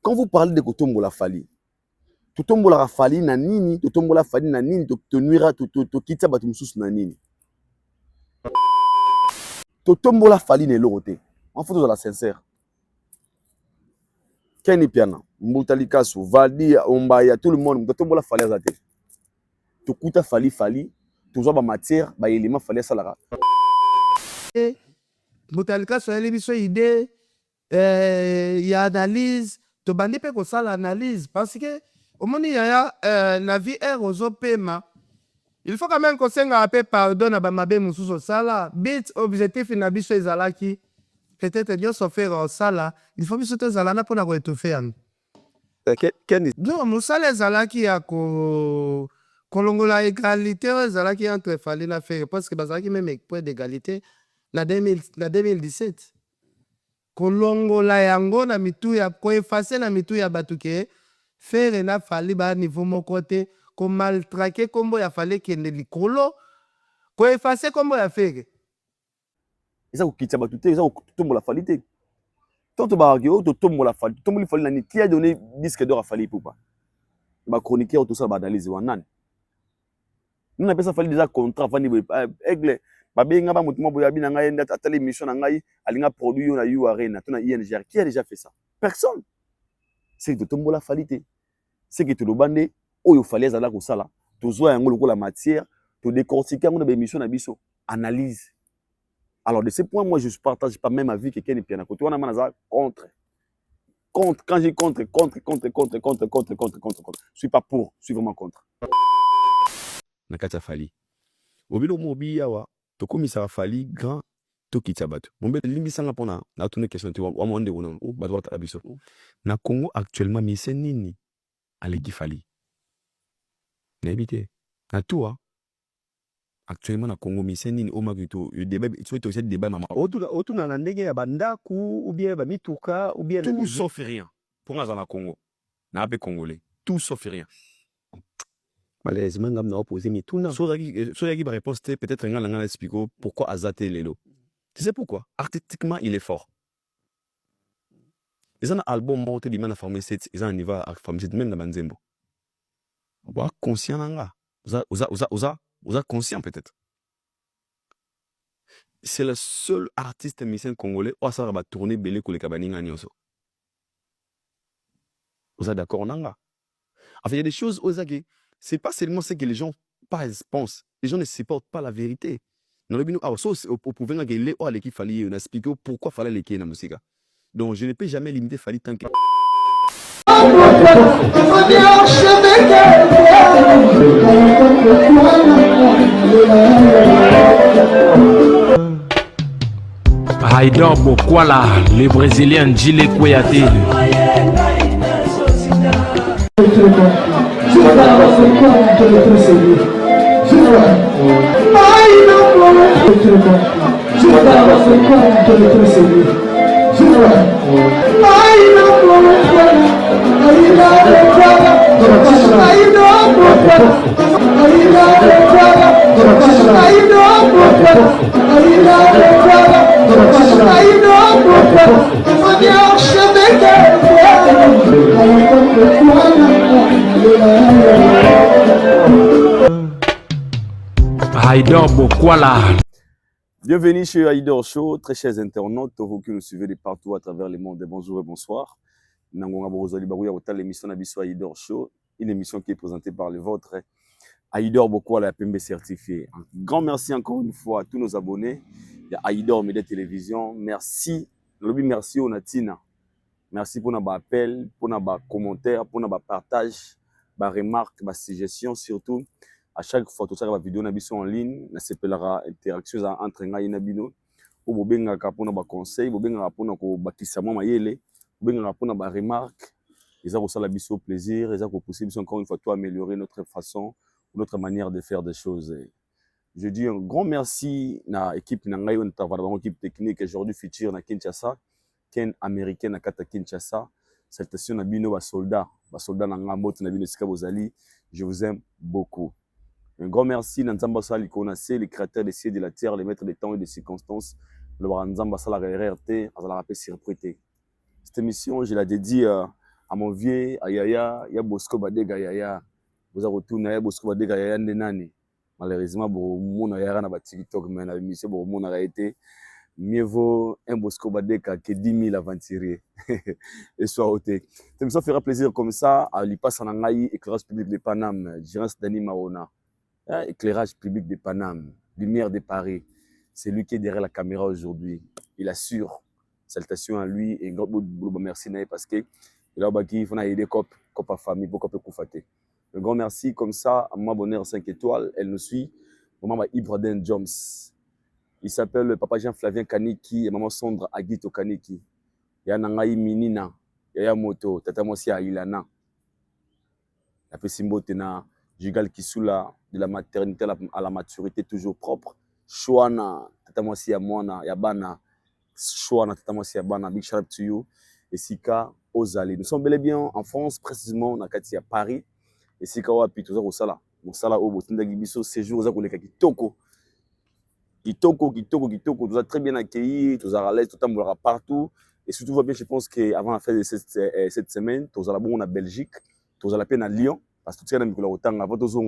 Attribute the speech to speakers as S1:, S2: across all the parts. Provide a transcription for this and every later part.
S1: Quand vous parlez de Kotombola Fali, Totombola Fali na nini, Totombola Fali na nini, to nuira, to kita batumsus na nini. Totombola Fali ne loroté. En fait, vous êtes sincère. Kenny Piana, Moutalikasu, Valdi, Ombaya, tout le monde, Totombola Fali azate. Tokuta Fali Fali, toujours ba matière, ba élément Fali salara.
S2: Moutalikasu a l'émission idée, il y a analyse, to bandi pe ko sala analyse parce que au moment il y a la vie est aux paiement. Il faut quand même qu'on s'en rappelle pardon na ba mabe mususo sala, bit objectif na biso ezalaki peut-être Dieu s'en faire sala, il faut biso te zalana pour na ko étouffer. Non, musala ezalaki ya ko kolongola égalité ezalaki entre Fali na Ferré parce que bazalaki même point d'égalité na 2017. Kolongola yango na mitu ya ko effacer na mitu ya batuke Ferré na Fali ba niveau moko te ko maltraquer kombo ya Fali kende likolo ko effacer kombo ya Ferré.
S1: Eza ko kitsa batute, eza ko Totombola Fali te. Tant to ba to Totombola Fali, Totombola Fali nani qui a donné disque d'or à Fali Poupa. Ba chroniqueur tout ça ba analyse wanan. Nous appelle ça Fali déjà contrat Fali aigle. Ba benga ba mutu boya bina ngai ndata atali mission na ngai alinga produit yo na U Arena, to na INGR. Qui a déjà fait ça? Personne. C'est Totombola Fali te. C'est que to lo bande oyo Fali azala ko sala. To zo yango loko la matière, to décortiquer ngo na ba émission na biso, analyse. Alors, de ce point, moi, je ne partage pas même avis que Kenny Piana. Quand on a contre. Contre. Quand j'ai contre. Je ne suis pas pour. Je suis vraiment contre.
S3: Nakata Fali. Obilo mobi yawa. Toko misa Fali grand. Toki tabatu. Bombe limbisanga pona. Na tourne question. Tu vois, monde on ou badwa tabiso. Na Congo actuellement mise nini. Aleki Fali. N'habite. Na toi. Actuellement na Congo miseni ni omagito le débat c'est aussi débat maman
S4: otu na ndenge ya bandaku ou bien ba mituka ou bien
S3: tout sauf rien pour nga na Congo na pe congolais tout sauf rien
S4: malheureusement ngam na opposer mituna
S3: so yaki ba réponse peut-être nga expliquer pourquoi azate lelo. Tu sais pourquoi? Artistiquement il est fort. Ils ont un album monté di mana formé 7 ils ont un niveau à formé 7 même na banzembo wa conscient nga vous êtes conscient peut-être. C'est le seul artiste musicien congolais où ça va tourner belé pour les cabaninga nyoso. Vous êtes d'accord nanga? En fait, il y a des choses aux aguets. C'est pas seulement ce que les gens pensent. Les gens ne supportent pas la vérité. Dans le bino, au pouvoir nga gele o aleki Fali on explique pourquoi fallait les na musique. Donc je ne peux jamais limiter Fali tant que
S5: Haïdor Bokwala, le Brésilien Djile Kouyaté. Haïdor Bokwala.
S1: Bienvenue chez Haïdor Show, très chers internautes, vous qui nous suivez de partout à travers le monde. Bonjour et bonsoir. Nangonga Borozali Barouya Otal, l'émission Nabiso Haïdor Show, une émission qui est présentée par le vôtre. Haïdor Bokwala, la PMB certifié. Un grand merci encore une fois à tous nos abonnés. Il y a Haïdor Média Télévision. Merci. Merci au Natina. Merci pour nos appels, pour nos commentaires, pour nos partages, nos remarques, nos suggestions surtout. À chaque fois que la vidéo nabiso en ligne, na sepelera interaction entre ngai na bino. Ou bobenga kapona ba conseil, bobenga kapona ko bakisa mwa mayele, bobenga kapona ba remarque. Ils ont la biso plaisir, ils ont possible encore une fois tout améliorer notre façon, notre manière de faire des choses. Je dis un grand merci na équipe na ngai on travaille dans équipe technique aujourd'hui futur na Kinshasa, Ken américain na kata Kinshasa. Salutation na bino ba soldat na ngambo na bino sika bozali. Je vous aime beaucoup. Un grand merci à Nzamba Sali Konase, les créateurs des cieux et de la terre, les maîtres des temps et des circonstances. Le Nzamba Sala RRT, à la rappel surprêté. Cette émission, je la dédie à à mon vieux, à Yaya, il y a Bosco Badega Yaya. Vous avez retourné, il y a Bosco Badega Yaya Ndenani. Malheureusement, mon Yaya n'a pas TikTok, mais la mission, mon a été. Mieux vaut un Bosco Badega que 10 000 aventuriers. Et soit ôté. Ça me fera plaisir comme ça, à l'IPAS Sanangaï, éclairage public de Paname, gérance Dani Maona. Éclairage public de Paname, lumière de Paris. C'est lui qui est derrière la caméra aujourd'hui. Il assure. Salutations à lui et merci parce que il a aidé Cop à famille pour Cop Koufaté. Un grand merci comme ça à ma bonheur 5 étoiles. Elle nous suit. Maman Ibraden Jones. Il s'appelle le papa Jean-Flavien Kaniki et maman Sondra Agito Kaniki. Il y a Nangaï Minina. Il y a Moto. Tata Mosi à Ilana. La Pessimbo Tena. Jugal Kisula. De la maternité à la maturité toujours propre. Chouana. Tata Mosi à Moana. Yabana. Chouana. Tata Mosi à Bana. Big shout out to you. Et Sika Ozali. Nous sommes bel et bien en France, précisément à Paris. Et Sika Wapi, tout ça au Sala. Au Sala, au Botinda Gibiso, séjour aux Akoleka Kitoko. Kitoko, tout ça très bien accueilli, tout ça à l'aise, tout ça mourra partout. Et surtout, va bien, je pense qu'avant la fin de cette semaine, tout ça là-bas, on a Belgique, tout ça la peine à Lyon, parce que tout ça, on a autant avant tout ça,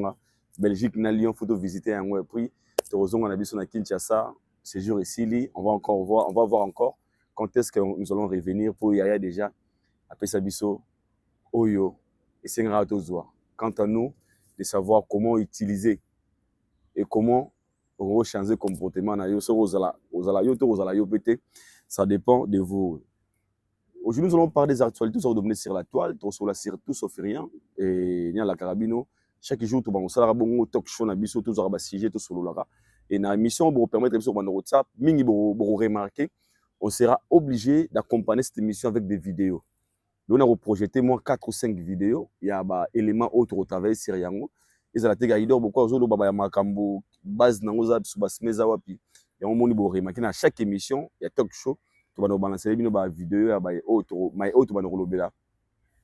S1: Belgique, na Lyon, faut visiter un prix. Tout ça, on a vu sur Kinshasa, séjour ici, on va encore voir, on va voir encore quand est-ce que nous allons revenir pour Yaya déjà, après Sabiso, Oyo, et Sengra Tozoa. Quant à nous, de savoir comment utiliser et comment changer le comportement, ça dépend de vous. Aujourd'hui, nous allons parler des actualités sur la toile, sur la série Tout sauf rien, et il y a la carabino. Chaque jour, tu vas un talk show, tu vas un sujet, tu vas et dans l'émission, pour permettre de WhatsApp, pour remarquer, on sera obligé d'accompagner cette émission avec des vidéos. Nous avons projeté moins 4 ou 5 vidéos. Il y a des éléments autres au travail sur Yango. Ils ont été gagnés beaucoup aux autres baba makambo base nangoza subasmeza wapi. Et on moni boré makina chaque émission, il y a talk show, tu vas nous balancer les vidéos ya ba autre va nous relobela.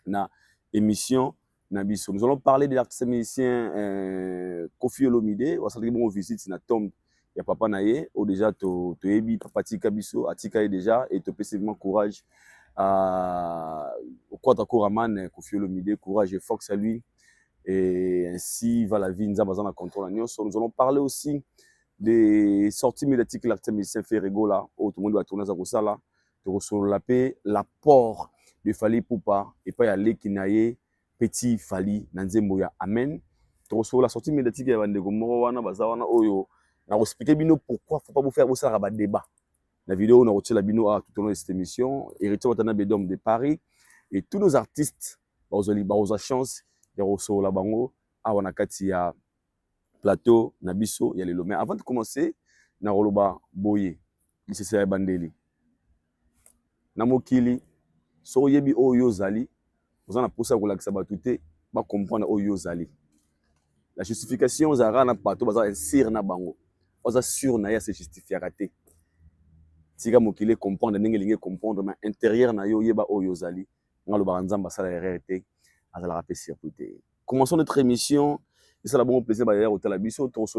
S1: Na émission na biso. Nous allons parler de l'artiste musicien Koffi Olomide, on s'est dit bon visite na tombe ya papa naye, ou déjà to ebi papa tika biso atika déjà et te spécifiquement courage au Kwata Kouraman, Koffi Olomide, courage et force à lui. Et ainsi va la vie, nous avons contrôle. Nous allons parler aussi des sorties médiatiques que l'artiste musicien Ferrego là, où tout le monde va tourner ça là, sur la paix, l'apport de Fally Poupa et pas y aller Kinaye, petit Fally, Nanzemboya, amen. Sur la sortie médiatique, il y a des Gomorwana, Bazawana, Oyo. On va expliquer pourquoi il ne faut pas vous faire ça à débat. La vidéo, on a retiré la bino tout au long de cette émission. Héritier Watanabe Dom de Paris. Et tous nos artistes, ils ont chance. Il y a Rosso Labango, Awanakati, il y a Plateau, Nabiso, il y a les Lomé. Avant de commencer, na Roloba Boye, il s'est fait Bandeli. Namokili, Soyebi Oyo Zali, vous en avez poussé à vous l'accepter, va comprendre Oyo Zali. La justification, vous avez un plateau, vous avez un sir na bango. Vous avez sûr na ya se justifier raté. Si vous voulez comprendre, vous allez comprendre, mais intérieur na yo yeba Oyo Zali, on a le baranzamba ça la réalité. Commençons notre émission. C'est un bon plaisir sur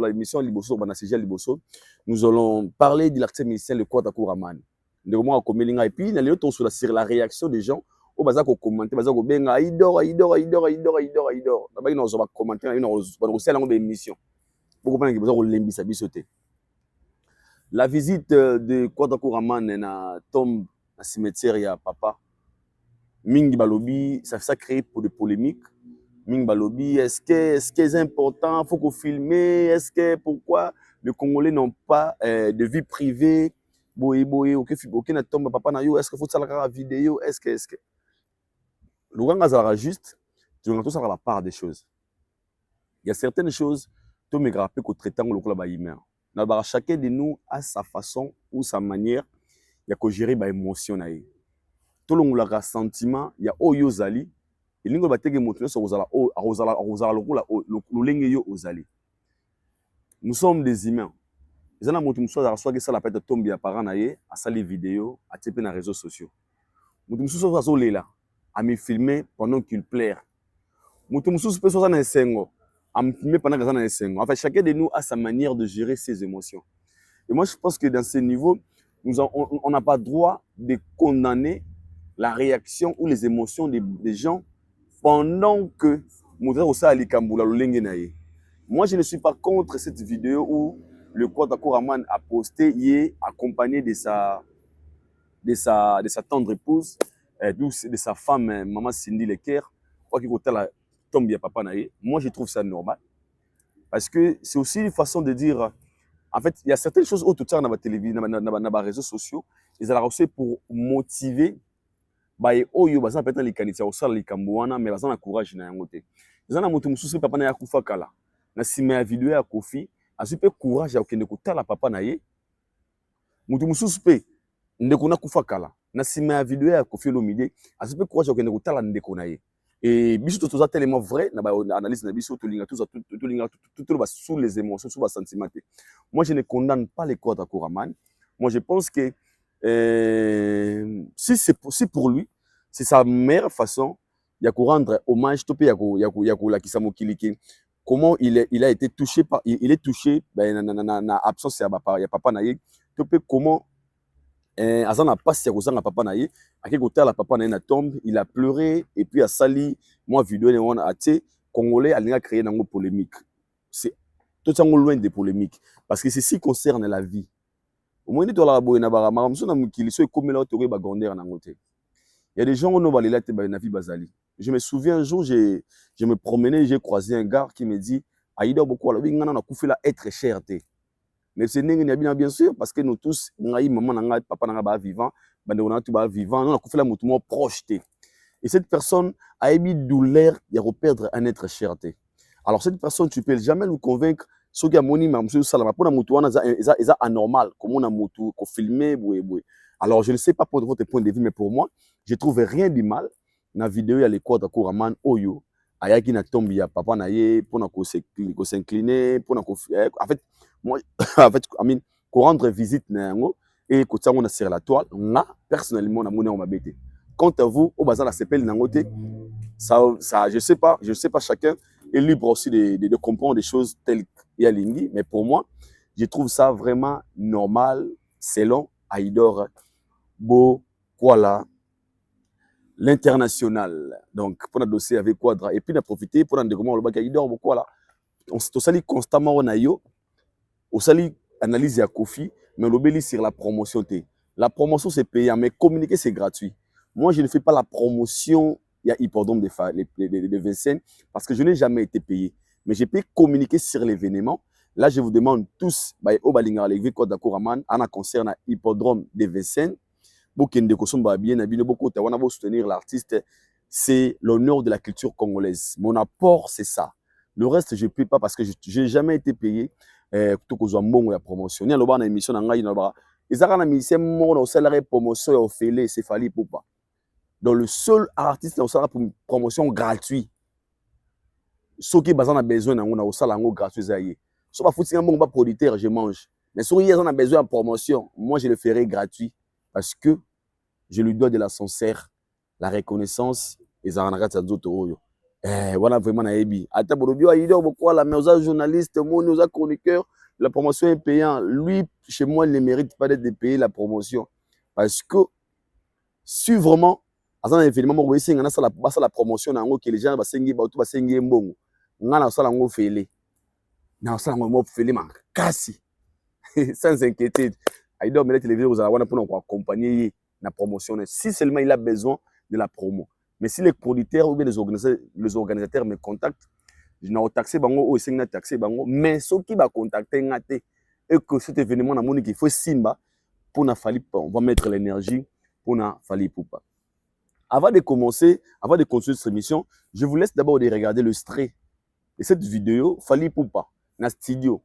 S1: l'émission nous allons parler de l'artiste musicien le Kwata Kouraman. Et puis sur la réaction des gens au bazar ko commenter bazar ko benga idor. Nous va commenter une émission. Pour comprendre que bazar ko lembisa bisoté. La visite de Kwata Kouraman na tombe à cimetière ya papa. Mingi Balobi, ça crée pour des polémiques. Mingi Balobi, est-ce que c'est important? Il faut qu'on filme. Est-ce que pourquoi les Congolais n'ont pas de vie privée? Aucun tombe papa na yo. Est-ce qu'il faut ça la vidéo? Est-ce que le grand gazara juste, tu as tout ça à la part des choses. Il y a certaines choses, tu me grappes qu'au traitant le club aïmé. Chacun de nous a sa façon ou sa manière, il y a que gérer ba émotion naïe. Tout le monde a sentiment, il y a Oyo Zali, et l'ingol batege montrer sur Ozali. Nous sommes des humains. Les gens ont soit que ça la pète tombe à parents naïe, à ça les vidéos, à taper dans les réseaux sociaux. Nous sommes là, à me filmer pendant qu'il plaire. Nous sommes personne dans sengo, à me filmer pendant que ça dans sengo. En fait, chacun de nous a sa manière de gérer ses émotions. Et moi, je pense que dans ce niveau, on n'a pas droit de condamner la réaction ou les émotions des gens pendant que moi je ne suis pas contre cette vidéo où le Kwata Koraman a posté hier accompagné de sa tendre épouse, de sa femme, maman Cindy Leker, la tombe ya papa naïe. Moi je trouve ça normal parce que c'est aussi une façon de dire, en fait il y a certaines choses autour de la télévision, dans les réseaux sociaux, ils ont aussi pour motiver baye oyo baza peut-être les kanisa au sala likambuana mais baza na courage na yango te. Ils ont mutu mususu papa na ya kufa kala. Na sima ya video ya Kofi, azupe courage ya okende kotala papa na ye. Mutu mususu pe ndeko na kufa kala. Na sima ya video ya Kofi Olomide, azupe courage ya okende kotala ndeko na ye. Et biso toza tellement vrai na ba analyse na biso tolinga tout sous les émotions, sous les sentiments. Moi je ne condamne pas les Kwata Koraman. Moi je pense que si c'est pour lui, c'est sa meilleure façon de rendre hommage la Kisamokiliki. Comment il a été touché par, il est touché na absence ya papa naye. Comment azana passe ya kozanga papa naye, akekota la papa naye na tombe, il a pleuré et puis a sali moi vidéo on a été congolais alinga créer nango polémique. C'est tout ça loin de polémique parce que ceci concerne la vie. Au moins, il y a des gens qui ont. Je me souviens un jour, je me promenais, j'ai croisé un gars qui me dit Aïda beaucoup être cher. Mais c'est bien sûr parce que nous tous, maman, papa, vivant, vivant, nous avons proche. Et cette personne a émis douleur de perdre un être cher. Alors cette personne, tu ne peux jamais nous convaincre. Ce qui a moni mamsou salama pour la mutu wana est anormal comme on a mutu ko filmer boué. Alors je ne sais pas pour votre point de vue mais pour moi je trouve rien de mal na vidéo ya les Kwata Koraman oyo ayaki na tombe ya papa na ye pour na ko s'incliner pour na ko en fait moi ko rendre visite na yango et ko tsango na sur la toile nga personnellement na moni on mabete. Quant à vous au bazar la sepel nango te ça je sais pas chacun est libre aussi de comprendre des choses telles Yalingi, mais pour moi, je trouve ça vraiment normal selon Aïdor Bokwala, l'international. Donc, pour notre dossier avec Quadra, et puis, on a profité pour nous comment le bac Aïdor Bokwala. On s'est constamment en aïo, on s'est analyse à Kofi, mais on obéit sur la promotion. La promotion, c'est payant, mais communiquer, c'est gratuit. Moi, je ne fais pas la promotion, il y a hippodrome de Vincennes, parce que je n'ai jamais été payé. Mais je peux communiquer sur l'événement. Là, je vous demande tous, au Balinga, les Kwata Koraman, en concerne hippodrome de Vincennes, beaucoup de soutenir l'artiste, c'est l'honneur de la culture congolaise. Mon apport, c'est ça. Le reste, je ne peux pas parce que je n'ai jamais été payé. Tout que je promotion. Il y a une émission dans la ils ont mis salaire promotion au félé, c'est fali pour pas. Donc le seul artiste qui a une promotion gratuite. Ceux qui ont besoin d'un salaire gratuit, si je suis pas producteur, je mange. Mais si ils ont besoin de promotion, moi je le ferai gratuit parce que je lui dois de la sincère, la reconnaissance et ça en a voilà vraiment naebi. Ata borobio Aïdor beaucoup la mais aux journalistes, aux chroniqueurs, la promotion est payante. Lui chez moi il ne mérite pas d'être payé la promotion parce que si vraiment à un événement moi c'est la promotion que les gens va sengi ba tout va sengi mbongo. Ngana sala ngo félé na sala ngo félé man kasi sans inquiétude Aïdor mais la télévision vous allez pour nous accompagner la promotion si seulement il a besoin de la promo. Mais si les producteurs ou bien les organisateurs me contactent, je n'ai taxé bango ou c'est taxé bango mais ceux qui va contacter ngate et que cet événement na moni qu'il faut simba pour na fali on va mettre l'énergie pour na fali poupa. Avant de commencer, avant de continuer cette émission, je vous laisse d'abord de regarder le extrait de cette vidéo Fali Poupa, dans le studio.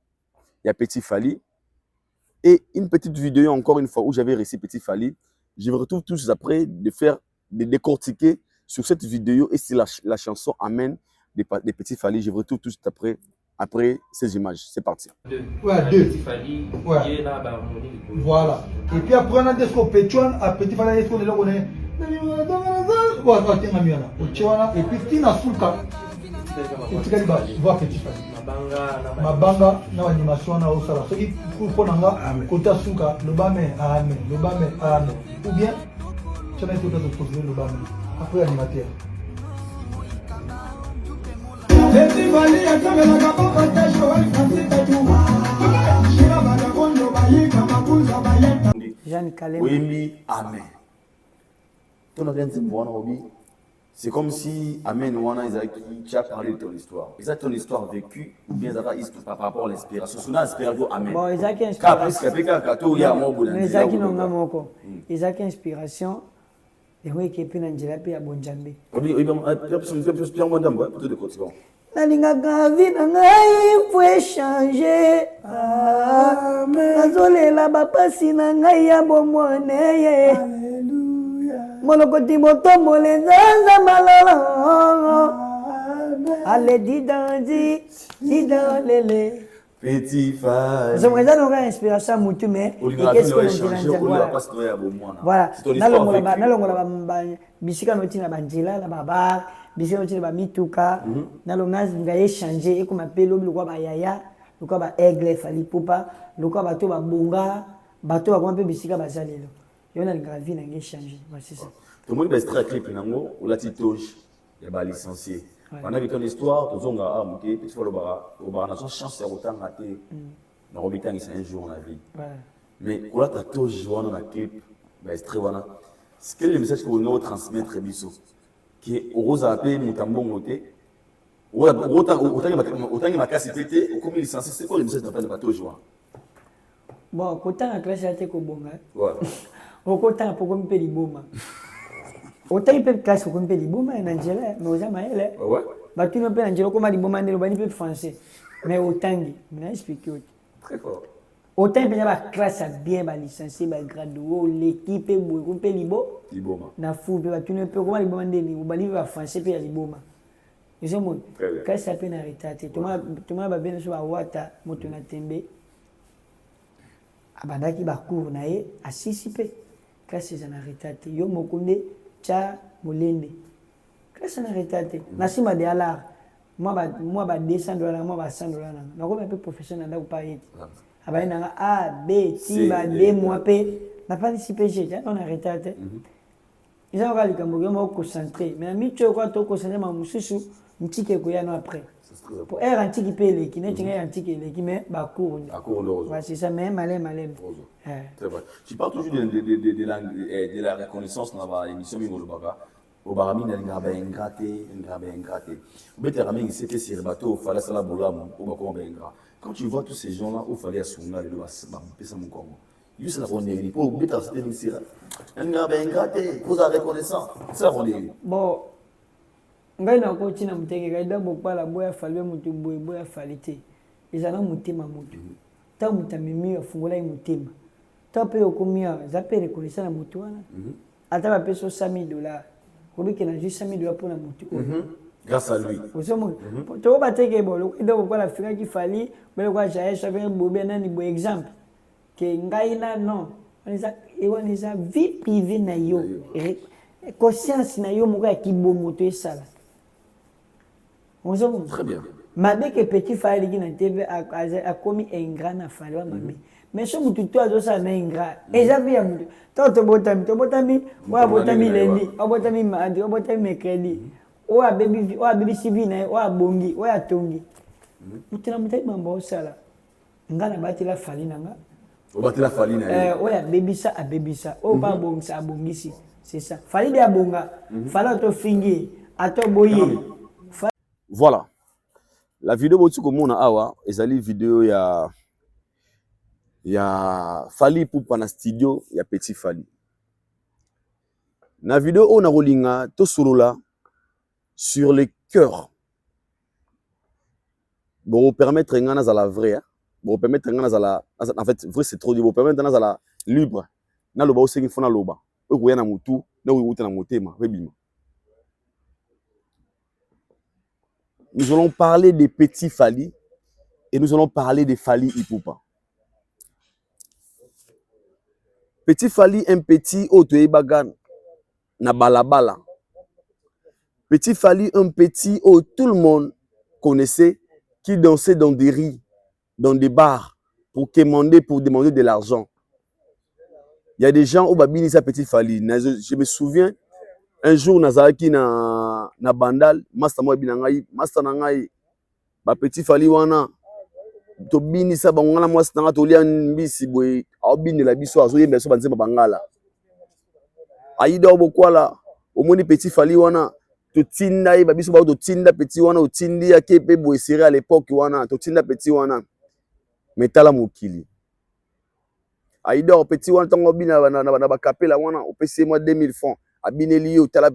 S1: Il y a Petit Fali. Et une petite vidéo, encore une fois, où j'avais réussi Petit Fali. Je me retrouve tous après de décortiquer sur cette vidéo et si la chanson amène des Petits Fali. Je me retrouve tout après ces images. C'est parti.
S6: Ouais, deux. Petit Fali, ouais. Voilà. Et puis après, on a des Pétuan, à Petit Fali, on est. Et puis Tina Souka Petit Fali Mabanga na animation na osala soki pour nanga kota Souka le bame amen ou bien Ça n'a été pas de poser le bas. Après animateur.
S7: Jeanne Kalem.
S1: Oui, amen. C'est comme si Amen Wana tu as parlé de ton histoire. Est-ce ton histoire vécue ou bien par rapport à l'inspiration? Souvent, inspiration Amen.
S7: Bon, ils ont inspiration. Ils ont inspiration. Et oui, qui est plus Angela puis à Bonjambe. Nalingaka vie na ngai faut changer. Nazolela bapasi na ngai ya bomone. Alléluia. Molokoti motomole nzanza malala. Allez dis dans lele.
S1: Petit Fally.
S7: Je me regarde dans l'inspiration mutu mais qu'est-ce que voilà. Nalongola bisika noti na banjila na baba. Bisika noti na ba mituka. Nalonga ngaye changer et comme appelle le quoi ba yaya, le quoi ba aigle Fally Ipupa, le quoi bato ba bonga, bato ba kompe bisika ba zalelo. Yo na gravi na ngaye changer. Voici ça.
S1: Tout le monde va extraire clip nango ou la titoge ya ba licencié. Pendant que ton histoire, tu as dit que tu as une chance de rater. Tu as dit un jour dans la vie. Mais quand tu as toujours dans la clip, quel est le message que vous transmettre qui est au appelé Moutambo Moté. Autant que ma casse pété, ou comme licencié, c'est quoi le message que tu as toujours?
S7: Bon, quand tu as classe à tes kobonga. Au côté un peu comme Péliboma. Autant il peut classe comme Péliboma et Angela, mais aux Amaël.
S1: Ouais.
S7: Bah tu ne peux Angela comme Aliboma ne le peut français. Mais autant, je explique.
S1: Très fort.
S7: Autant il peut y avoir classe à bien, licencié, gradué, l'équipe est beau, comme Pélibo.
S1: Liboma.
S7: Na fou, tu ne peux comme Aliboma ne ou Baliba français, puis Aliboma. Ils sont bons. Classe à peine arrêté. Tout le monde va bien sur la Wata, Motona Tembe. Abandaki Bakou, nae, assisipé. Classe à arrêté. Yo Mokunde. Tcha molende classe na retate na sima de alar moi ba $200 moi ba $100 na ko peu professionnel na ko pa yeti abaye na a b c ba d mois p na participer j'ai on a retate ils ont rali kambo mo concentrer mais mi tcho ko to concentrer ma mususu mtike ko yana après pour air antique pele qui n'est tinga antique le qui mais ba cours c'est ça même malin
S1: c'est vrai. Tu parles toujours de la reconnaissance dans l'émission Mingolobaka. Au barami na ngaba ingraté. Bete rami c'était sur bateau fallait ça la bolam ou ba ko bengra. Quand tu vois tous ces gens là où fallait assunga le ba pesa mon Congo. Juste la ronderie pour beta c'était une sira. Ngaba ingraté, vous a reconnaissance. Ça ronderie.
S7: Bon ngai na ko tina muteke gaida bokala boya falwe mutu boya falite. Ezana mutema mutu. Ta mutamimi afungola mutema. Peu au combien j'appelle reconnaissance la moto là ata ba peso $100,000 kobi que na juste $100,000 pour la moto
S1: grâce à lui
S7: to ba teke bolo donc quoi la fika qui fallait mais quoi j'ai chacun bobé nani bon exemple que ngai na non on les a vie privée na yo conscience na yo moko ki bo moto esala on se
S1: très bien
S7: mabe que petit Fally qui na TV a commis un grand na Fally mabe mais si tu as ça n'ingra et j'avais un to botami wa botami lundi o botami mardi o botami mercredi o baby cv na o bongi o atongi mutela mutai mambo sala ngana batila Fally nanga
S1: o batila Fally na
S7: o ya bebisa o ba bongisa bongisi c'est ça Fally de abonga Fally to fingi ato boye.
S1: Voilà la vidéo botu komona awa ezali vidéo ya Fally Ipupa na studio ya Petit Fally. Na vidéo on a rolinga to solola sur les cœurs. Bon permettre ngana za la vraie, bon permettre ngana za la en fait vrai c'est trop dit, bon permettre ngana za la libre. Na loba o sengi fona loba. O ko yana mutu, na o uta na motema, rebima. Nous allons parler des Petit Fally et nous allons parler des Fally Ipupa. Petit Fally, un petit auto bagan na balabala. Petit Fally, un petit où tout le monde connaissait, qui dansait dans des riz, dans des bars, pour demander de l'argent. Il y a des gens où babini sa petite Fally. Je me souviens un jour nazalaki na bandal master mo binangai master nangai ba petit Fally wana to bini sa bangala mo sanga to lia mbisi boy au bini la biso azo yemba so banze bangala aida obokwala omoni petit Fally wana to tinda ba biso ba to tinda petit wana o tindi ya kepe boy seré à l'époque wana to tinda petit wana metala mokili aida o petit wana tango bina na ba kapela wana o pc moi 2000 francs abineli o tala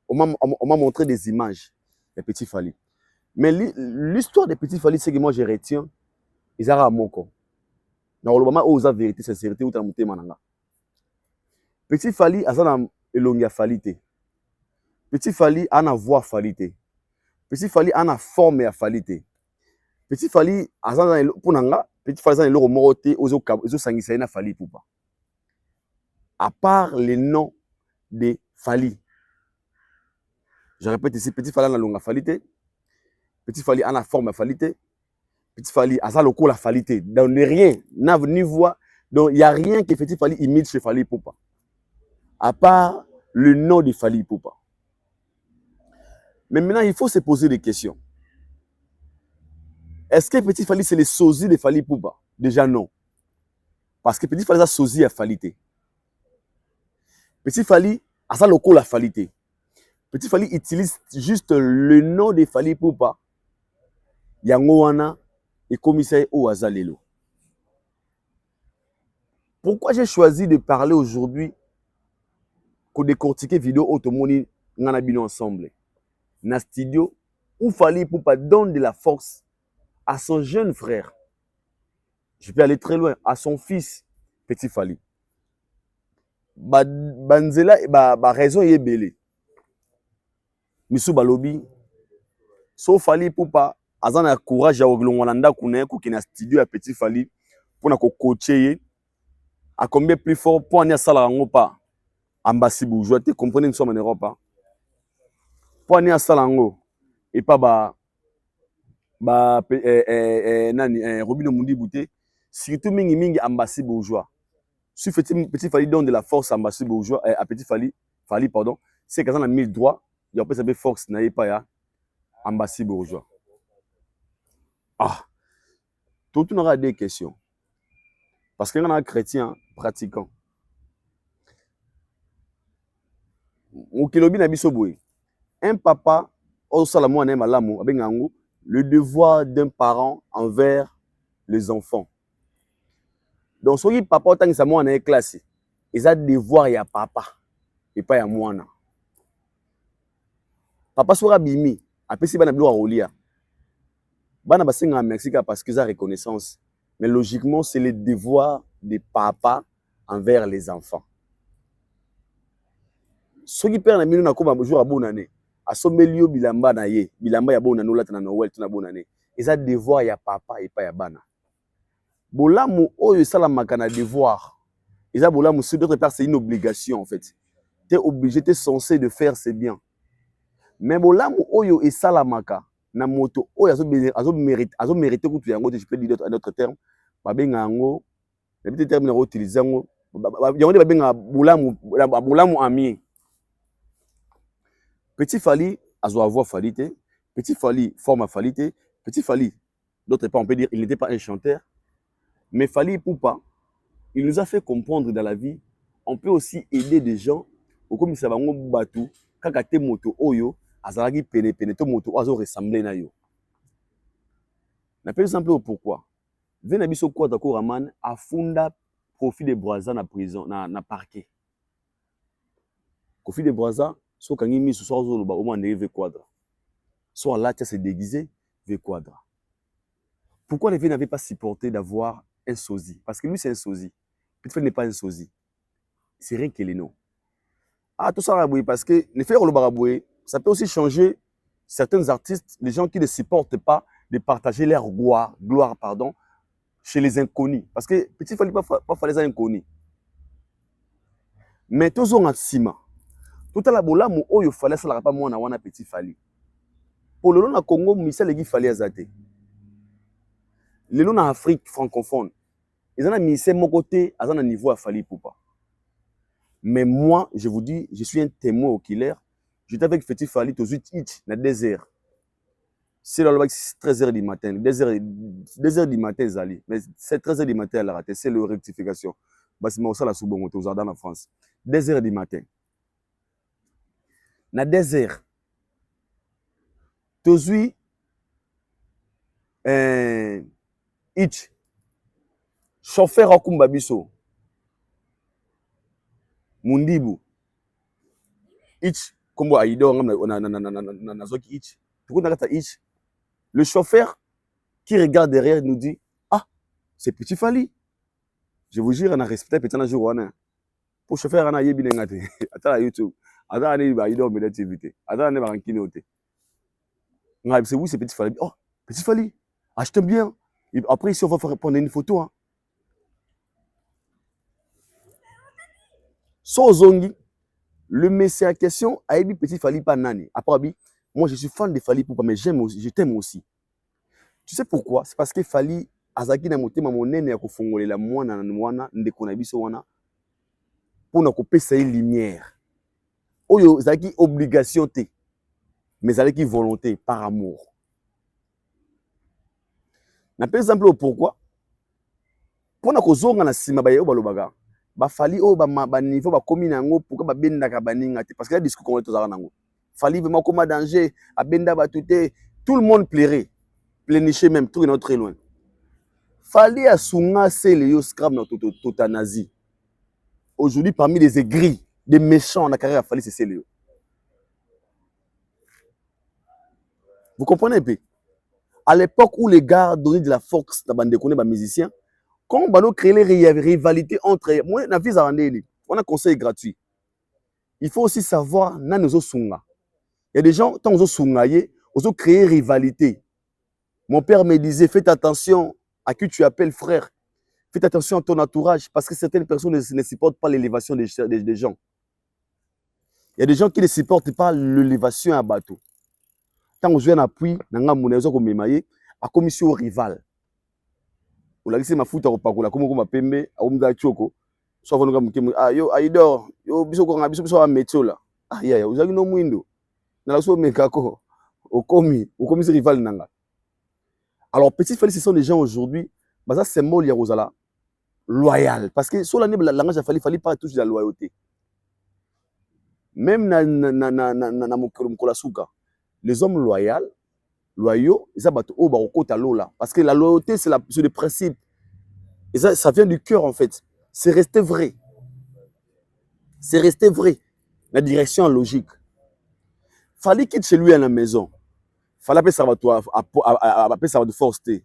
S1: on m'a montré des images des petits Fally. Mais l'histoire des petits Fally, c'est que moi je retiens ils ont moko na le moment où la vérité sincérité ou tamuté mananga petit Fally azana elongia Fally te petit Fally ana voix Fally te petit Fally ana forme ya Fally te petit Fally azana punanga petit Fally azana eloko moko te ozo sangisa na Fally pupa à part les noms de Fally. Je répète ici, petit Fally ana longa Fally te petit Fally ana forme Fally te petit Fally asa loko la Fally te dans rien n'a ni voix donc il y a rien que petit Fally imite chez Fally Poupa à part le nom de Fally Poupa. Mais maintenant il faut se poser des questions. Est-ce que petit Fally c'est le sosie de Fally Poupa? Déjà non, parce que petit Fally a sosie à Fally te petit Fally asa loko la Fally te petit Fally utilise juste le nom de Fally Poupa yango wana et commissaire au Azalelo. Pourquoi j'ai choisi de parler aujourd'hui qu'on décortiquer vidéo automoni nganabino ensemble na studio où Fally Poupa donne de la force à son jeune frère. Je peux aller très loin, à son fils petit Fally. Banzela ba raison est belé. Misu balobi so Fally Poupa azana courage ya oglongolanda kuna ko kina studio ya petit Fally pour na ko coacher à combien plus fort pour aller à Salango pas ambassade bourgeois te comprenez nous sommes en Europe pour aller à Salango et pas nani Robino Mundi Bouté surtout mingi ambassade bourgeois si petit Fally donne de la force ambassade bourgeois à petit Fally pardon c'est quand on a mis le droit il y a pas cette force n'a pas ya ambassade bourgeois. Ah, tout le monde aura des questions. Parce qu'il y a un chrétien pratiquant. Un papa, le devoir d'un parent envers les enfants. Donc, si papa est en classe, il a devoir à papa et pas à moi. Papa sera bimi, après si bana bloa rolia. Bana basenga merci parce qu'ils ont reconnaissance. Mais logiquement, c'est le devoir des papas envers les enfants. Ceux qui perdent la minute comme jour à bonne année, à son milieu bilamba na ye, bilamba ya bonne année là na Noël na bonne année. Ils ont devoir ya papa et pas ya bana. Bolamu oyo sala makana devoir. Ils ont bolamu sur d'autres part c'est une obligation en fait. Tu es obligé, tu es censé de faire c'est bien. Mais bolamu oyo et sala maka na moto oyo azo mérité kutu yango je peux dire à d'autres termes. Babenga ngo les petits termes na utiliser ngo yango babenga bolamu ami. Petit Fally azo avoir Fally te petit Fally forme Fally te petit Fally d'autre part on peut dire il n'était pas un chanteur mais Fally Poupa il nous a fait comprendre dans la vie on peut aussi aider des gens comme ça bango batu kaka te moto oyo azalaki pene to moto azo ressembler na yo. Na par exemple pourquoi vena biso kwa tako Raman afunda Kofi de Brazza na prison na parquet. Kofi de Brazza so kangi mi so zo loba au moins V quadra. Soit là tu s'est déguisé V quadra. Pourquoi les V n'avaient pas supporté d'avoir un sosie? Parce que lui c'est un sosie. Petit n'est pas un sosie. C'est rien que les noms. Ah tout ça raboué parce que les faire le baraboué ça peut aussi changer certains artistes, les gens qui ne supportent pas de partager leur gloire pardon, chez les inconnus. Parce que petit Fally pas fallait les inconnus. Mais tous ont un ciment. Tout à la bola, mon oyo fallait ça la pas moi na wana petit Fally. Pour le long na Congo, Michel Egui Fally azate. Le long na Afrique francophone, ils ont mis mon côté à un niveau à Fally Poupa. Mais moi, je vous dis, je suis un témoin oculaire. J'étais avec Petit Fally, tout de suite, dans le désert. C'est là, 13h du matin. 2h du matin, Zali. Mais c'est 13h du matin, elle a raté. C'est le rectification. Bah, c'est ça la sous-bon, aux Ardennes en France. 2h du matin. Dans le désert. Tout de suite, chauffeur à Kumbabiso. Mundibu. Comme Aïdo, le chauffeur qui regarde derrière nous dit, ah, c'est Petit Fally. Je vous jure, on a respecté Petit Jour. Pour le chauffeur, on a yébi n'engate. Attends à YouTube. Attends à Aïdo, mais l'activité. Attends à Baranquinote. C'est oui, c'est Petit Fally. Oh, Petit Fally. Ah, je t'aime bien. Et après, ici, on va prendre une photo. Hein. So Zongi, le messie en question a dit Petit Fally pas nani. Après, moi, je suis fan de Fally Poupa, mais j'aime aussi, je t'aime aussi. Tu sais pourquoi? C'est parce que Fally, azaki na motema monene ya kofongolela mwana ndeko na biso wana pour na kopesa une lumière. Oyo zaki obligation te, mais zaki volonté par amour. Na par exemple pourquoi? Pour na kozonga na sima ba yo balobaga. Ba Fally o ba niveau ba komi nango pourquoi ba bendaka baninga te parce que la discours qu'on est nango. Fally vraiment comme danger, a benda ba tout le monde plairait. Plénicher même, tout est très loin. Fally a sunga c'est le scrap dans tout nazi. Aujourd'hui, parmi les aigris, des méchants en la carrière, Fally c'est Léo. Vous comprenez un peu? À l'époque où les gars donnaient de la force dans bande de musiciens, quand on a créé les rivalités entre moi, on a un conseil gratuit. Il faut aussi savoir na nous sunga. Il y a des gens tant nous sunga, ils ont créé rivalité. Mon père me disait, faites attention à qui tu appelles frère. Faites attention à ton entourage parce que certaines personnes ne supportent pas l'élévation des gens. Il y a des gens qui ne supportent pas l'élévation à bateau. Tant que je viens appui, à commission rival. Ou là, c'est ma foute à repacola, comme on m'a payé, à Omda Choko. Soit vous nous ah yo, Aïdor, yo, biso à métier là. Ah, ya, vous avez no mwindo. Dans la soirée, mekako, au commis rival nanga. Alors, Petit Fally, ce sont des gens aujourd'hui, bah ça c'est mot Rosala, loyal. Parce que sur l'année, la langage a fallu pas toucher la loyauté. Même na Mokolasuka, les hommes loyaux, ils abattent au barocota lola. Parce que la loyauté, c'est le principe. Et ça vient du cœur en fait. C'est resté vrai. C'est resté vrai. La direction logique. Fally quitte chez lui à la maison. Fallait appeler ça va force te.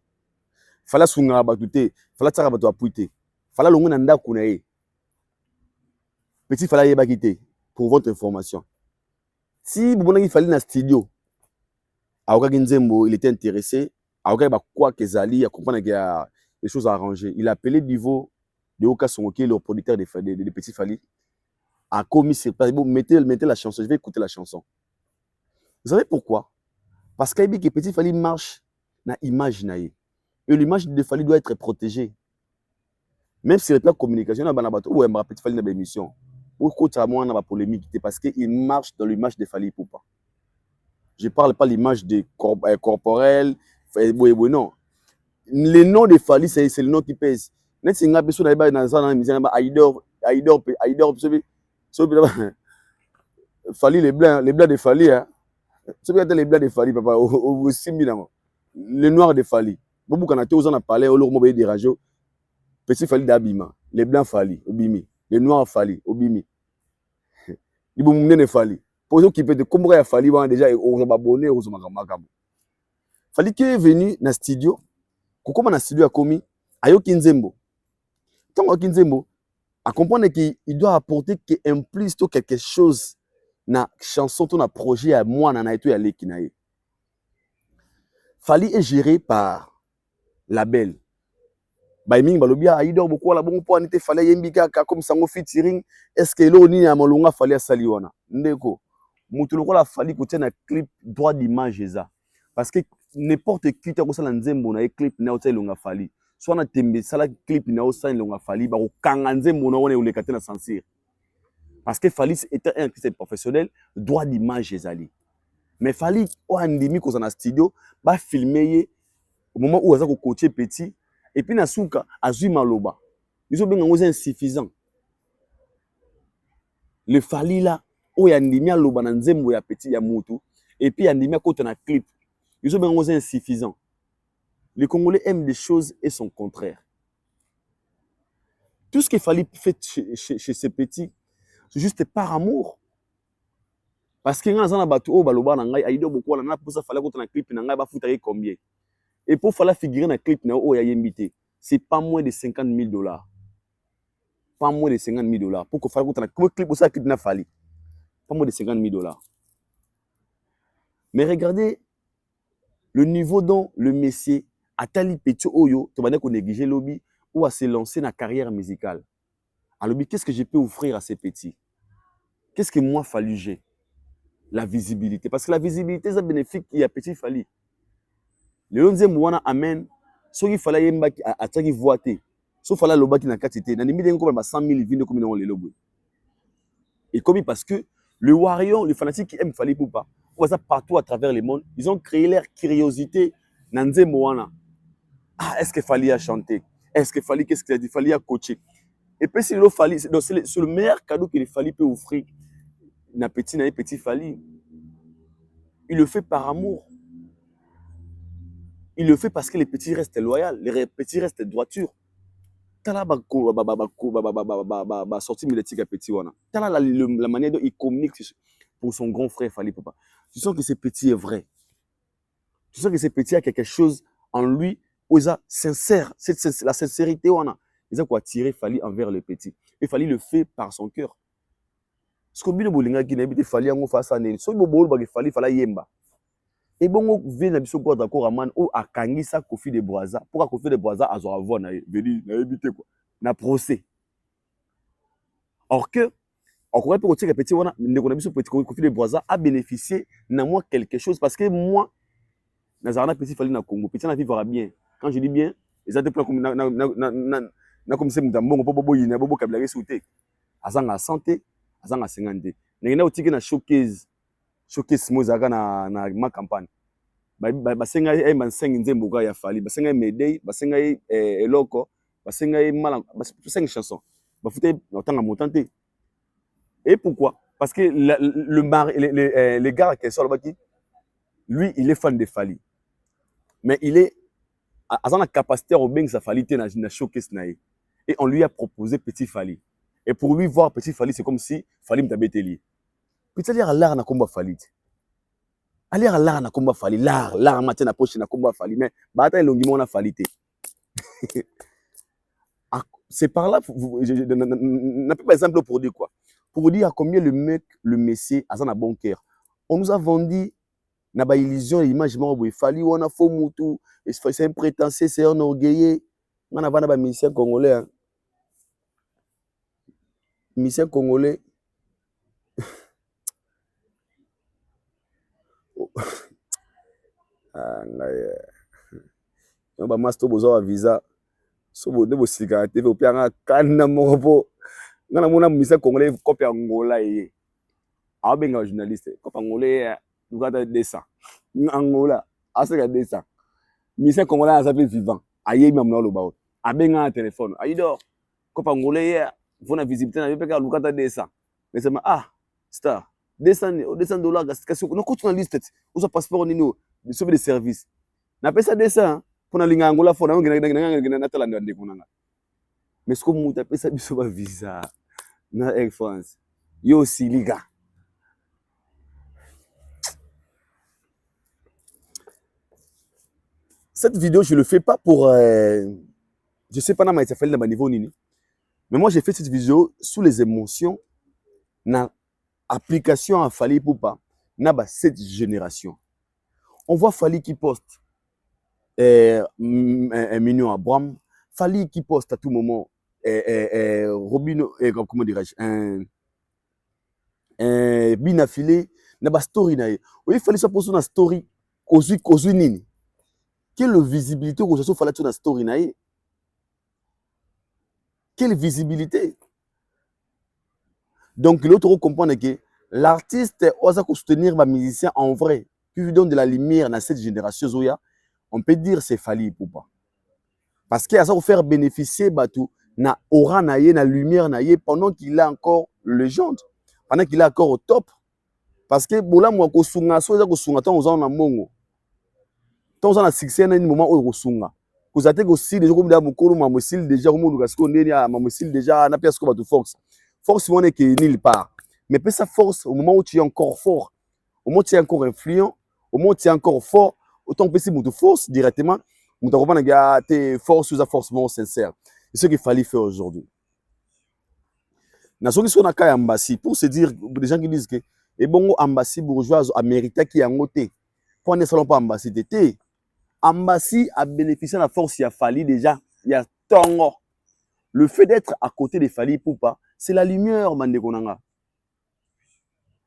S1: Fallait sunga batute. Fallait ça va appuyer. Fallait longo nanda kunae. Petit Fally yeba kité pour votre information. Si vous voulez Fally na studio, Aoka Nzembo, il était intéressé. Aoka ba quoi que Zali, à comprendre qu'il y a des choses à arranger. Il a appelé Divo de Oka Songoki, le producteur de Petit Fally. A commis sur place. Mettez la chanson. Je vais écouter la chanson. Vous savez pourquoi? Parce que Petit Fally marche dans l'image. Et l'image de Fally doit être protégée. Même si le plan de communication, ou un Petit Fally dans l'émission, ou contre moi, on a polémique, parce qu'il marche dans l'image de Fally Poupa. Je ne parle pas de l'image corporelle, non. Le nom de Fally, c'est le nom qui pèse. Net si nga beso na ba na zana mizana ba Aïdor, Fally les blancs de Fally hein. Ce que les blancs de Fally papa au simbi nango. Le noir de Fally. Bobu kana te ozana parler au lomo de radio. Petit Fally d'abima, les blancs Fally obimi, les noirs Fally obimi. Ibo mumene Fally. Pour ceux qui peut te comprendre Fally déjà aux abonnés aux makambo. Fally qui est venu dans studio, comment dans studio a commis Ayoki Nzembo. Tant que Nzembo à comprendre qu'il doit apporter un plus quelque chose na chanson ton projet à moi na eto ya lekinae. Fally est géré par label. Baiming balobia Aïdor beaucoup la bon po anite Fally yembika comme sango featuring est-ce que lo ni ya molonga Fally asali wana ndeko mutu lokola Fally ko na clip droit d'image eza parce que n'importe qui ta ko sala Nzembo na clip na otela longa Fally soit na tembe sala clip na osala longa Fally ba ko kanga Nzembo na wona ulekate na censure Parce que Fali était un artiste professionnel, droit d'image ezali. Mais Fali, au andimi qu'on a studio, va filmer au moment où on a coaché petit, et puis Nasuka, Azui Maloba. Ils ont bien insuffisant. Le Fali là, où andimi a loba nanzembo ya petit ya mutu, et puis andimi a côté na clip. Ils ont bien insuffisant. Les Congolais aiment des choses et son contraire. Tout ce qu'il fallait faire chez ces petits, c'est juste par amour. Parce que quand on a battu au baloba nangai aido beaucoup na pour ça fallait qu'on a clip nangai ba foutre combien. Et pour faire figurer dans clip na o ya invité, c'est pas moins de $50,000. Pas moins de $50,000 pour que fallait qu'on a clip pour ça clip na fallait. Pas moins de $50,000. Mais regardez le niveau dont le messier Atali Petit Oyo, tu vas qu'on négliger lobby ou à se lancer dans la carrière musicale. Alors, qu'est-ce que je peux offrir à ces petits? Qu'est-ce que moi, fallu j'ai? La visibilité. Parce que la visibilité, c'est bénéfique, il y a petit fallu. Le 11e mois, amen. Ce qu'il fallait, il y a un voité. Sauf qu'il fallait le bâti dans la quantité. Il y a des milliers comme 100 000 vignes comme dans les lobes. Et comme parce que le warrior, le fanatique qui aime Fali Poupa, on voit ça partout à travers le monde, ils ont créé leur curiosité. Nanze Moana. Ah, est-ce qu'il fallait chanter? Est-ce qu'il fallait, qu'est-ce qu'il a dit? Il fallait coacher. Et puis, c'est le meilleur cadeau que le Fali peut offrir à petit Fali. Il le fait par amour. Il le fait parce que les petits restent loyaux, les petits restent droiture. Tala sorti médiatique à petit wana. Tala la manière dont il communique pour son grand frère Fali Poupa. Tu sens que ce petit est vrai. Tu sens que ce petit a quelque chose en lui où il est sincère. La sincérité wana. Ils ont attiré Fali envers le petit. Et Fali le fait par son cœur. Ce que bino bolinga qui n'habite Fali en face à ne. So bobolo ba Fali fala yemba. Et bon vient na biso quoi d'accord man o akangisa Kofi de Boaza. Pourquoi Kofi de Boaza a zo avoir na veli na habité quoi. Na procès. Or que on pourrait peut dire que petit wana ndeko na biso petit Kofi de Boaza a bénéficié na moi quelque chose parce que moi nazarana petit Fali na Congo petit na vivra bien. Quand je dis bien, les autres plans comme na comme c'est mbongo bobo yina bobo kabila souté azanga santé azanga 50 ngena otiki na showcase mozaka na ma campagne basenga e mansengi nzembo ya Fali basenga Medei basenga eloko basenga mala basenga chanson bafute otanga montante. Et pourquoi? Parce que le gars qui est sur le baki, lui il est fan de Fali mais il est à la capacité au bien sa Fali na showcase nae. Et on lui a proposé Petit Fali. Et pour lui voir Petit Fali, c'est comme si Fali m'tabeteli. Petit Fali l'art na combat Fali. Ali l'art na combat Fali, l'art matin na poche na combat Fali mais bata elongimo na Fali te. C'est par là n'a pas exemple pour dire quoi? Pour dire à combien le messier a un bon cœur. On nous a vendu na ba illusion l'image mo Fali wana faux mutu, c'est un prétentieux, c'est un orgueilleux. On a ba musicien congolais. Hein. Musicien congolais. On ba master bozo visa. So bo de bo sika TV o pianga kana moko. Ngana mona musicien congolais copie Angola ye. A benga journaliste. Copie Angolais lugata 200. Angola aseka 200. Musicien congolais azape vivant. Aye même na loba. A benga téléphone. Aïdo copie Angolais faut na visibilité na peka lugata 200. Mais c'est ah star $200 kasi no coach na liste usa passeport nino de sauver des services na pesa 200 pour na linga Angola fo na ngena na tala ndeko nanga mais ce que muta pesa biso ba visa na Air France yo aussi liga. Cette vidéo je le fais pas pour je sais pas na ma fait na niveau nini mais moi j'ai fait cette vidéo sous les émotions na application à Fali Poupa n'a cette génération. On voit Fali qui poste un mignon à Bram, Fali qui poste à tout moment Robino, comment dirais-je, un binafilé, n'a pas story naïe. Oui, Fali ça poste une story, kozui nini. Quelle visibilité que ça Fali sur la story naïe. Quelle visibilité. Donc l'autre comprendre que l'artiste osa soutenir les musiciens en vrai qui lui donne de la lumière dans cette génération Zoya, on peut dire c'est Fally Ipupa. Parce qu'il a ça faire bénéficier Batou na aura na ye na lumière na ye pendant qu'il est encore légende, pendant qu'il est encore au top. Parce que bola mo ko sunga so za ko sunga tant aux na mongo. Tant aux na succès na moment où ko sunga. Ko zate ko si déjà comme da mukuru ma mosil déjà comme lu gasko ndeni ma mosil déjà na pièce ko Batou force. Force on est que nulle part. Mais peut sa force au moment où tu es encore fort, au moment où tu es encore influent, au moment où tu es encore fort, autant que si tu force directement, tu comprends que tes forces sont forcément sincères. C'est ce qu'il fallait faire aujourd'hui. Dans ce qui sont dans embassy, pour se dire, des gens qui disent que et bon embassy bourgeoise américaine qui est en côté, pour ne salon pas embassy d'été, embassy a bénéficié de la force il a fallu déjà, il y a tant. Le fait d'être à côté de Fally Ipupa, c'est la lumière, Mandekonanga.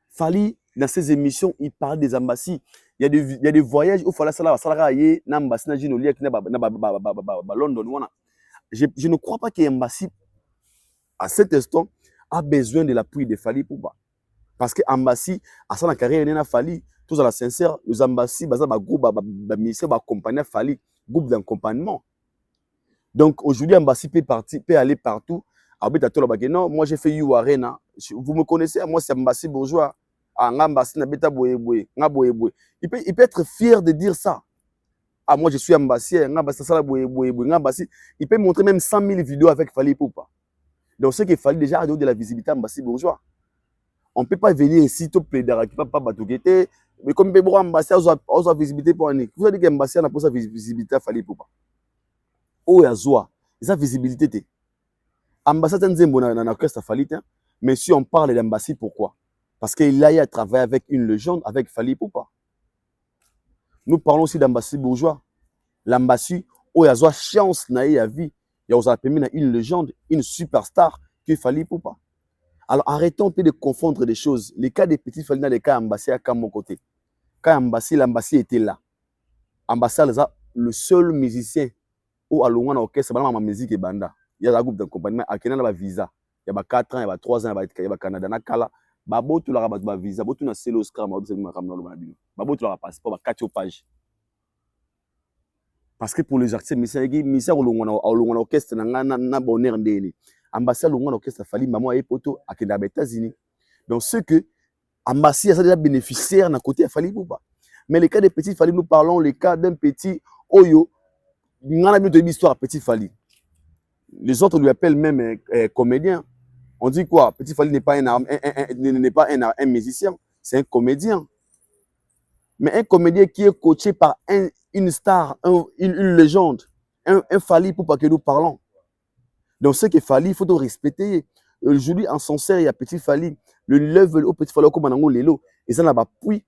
S1: Fally, dans ses émissions, il parle des ambassades. Il y a des voyages où Fally Salaraye, n'ambassade, n'a Ginolia, qui n'a pas London. Je ne crois pas qu'un ambassade, à cet instant, a besoin de l'appui de Fally Ipupa. Parce que l'ambassade, à sa carrière, il y a Fally, tous à la sincère, les ambassades, un groupe, un ministère, un compagnie Fally, groupe d'accompagnement. Donc aujourd'hui, l'ambassade peut aller partout. Non, moi j'ai fait You Arena. Vous me connaissez, moi c'est ambassade bourgeois. Il peut être fier de dire ça. Ah, moi je suis ambassade. Il peut montrer même 100 000 vidéos avec Fally Ipupa. Donc ce qu'il fallait déjà donner de la visibilité à l'ambassade bourgeois. On ne peut pas venir ici, tout plaider, qui ne peut pas batougueter. Mais comme il y a ambassade, on a visibilité pour un. Vous avez dit que l'ambassade n'a pas sa visibilité à Fally Ipupa. Oh, il y a Zoa. Il y a visibilité. L'ambassade n'a pas sa Fally, mais si on parle de l'ambassade, pourquoi? Parce qu'il a travaillé avec une légende, avec Fally Ipupa. Nous parlons aussi d'ambassade bourgeois. L'ambassade, où il y a une chance dans la vie, il y a une légende, une superstar qui est Fally Ipupa. Alors arrêtons de confondre des choses. Les cas des petits Fally, les cas d'ambassade à mon côté. Quand l'ambassade était là. L'ambassade, le seul musicien où à l'ouan orchestre, c'est ma musique et banda. Il y a un groupe d'accompagnement, il y a un visa. Il y a 4 ans, il y a 3 ans, il y a Canada, Nakala. Babo tu l'as ba visa, babo tu na selo scram, babo tu na ramna lo mabino. Babo tu l'as passeport, ba 4 pages. Parce que pour les artistes, misa olongona orchestre na bonheur ndeni. Ambassade olongona orchestre Fally maman et poto à Kenda États-Unis. Donc ce que ambassade a déjà bénéficiaire na côté Fally Ipupa. Mais les cas des petits Fally, nous parlons les cas d'un petit Oyo, ngana bien de histoire petit Fally. Les autres lui appellent même comédien. On dit quoi? Petit Fally n'est pas un musicien, c'est un comédien. Mais un comédien qui est coaché par une star, une légende, un Fally Ipupa que nous parlons. Donc ce que Fally, il faut respecter. Aujourd'hui, en Sancerre, il y a Petit Fally. Le level au Petit Fally, comme on a lelo, ils en ont appuyé.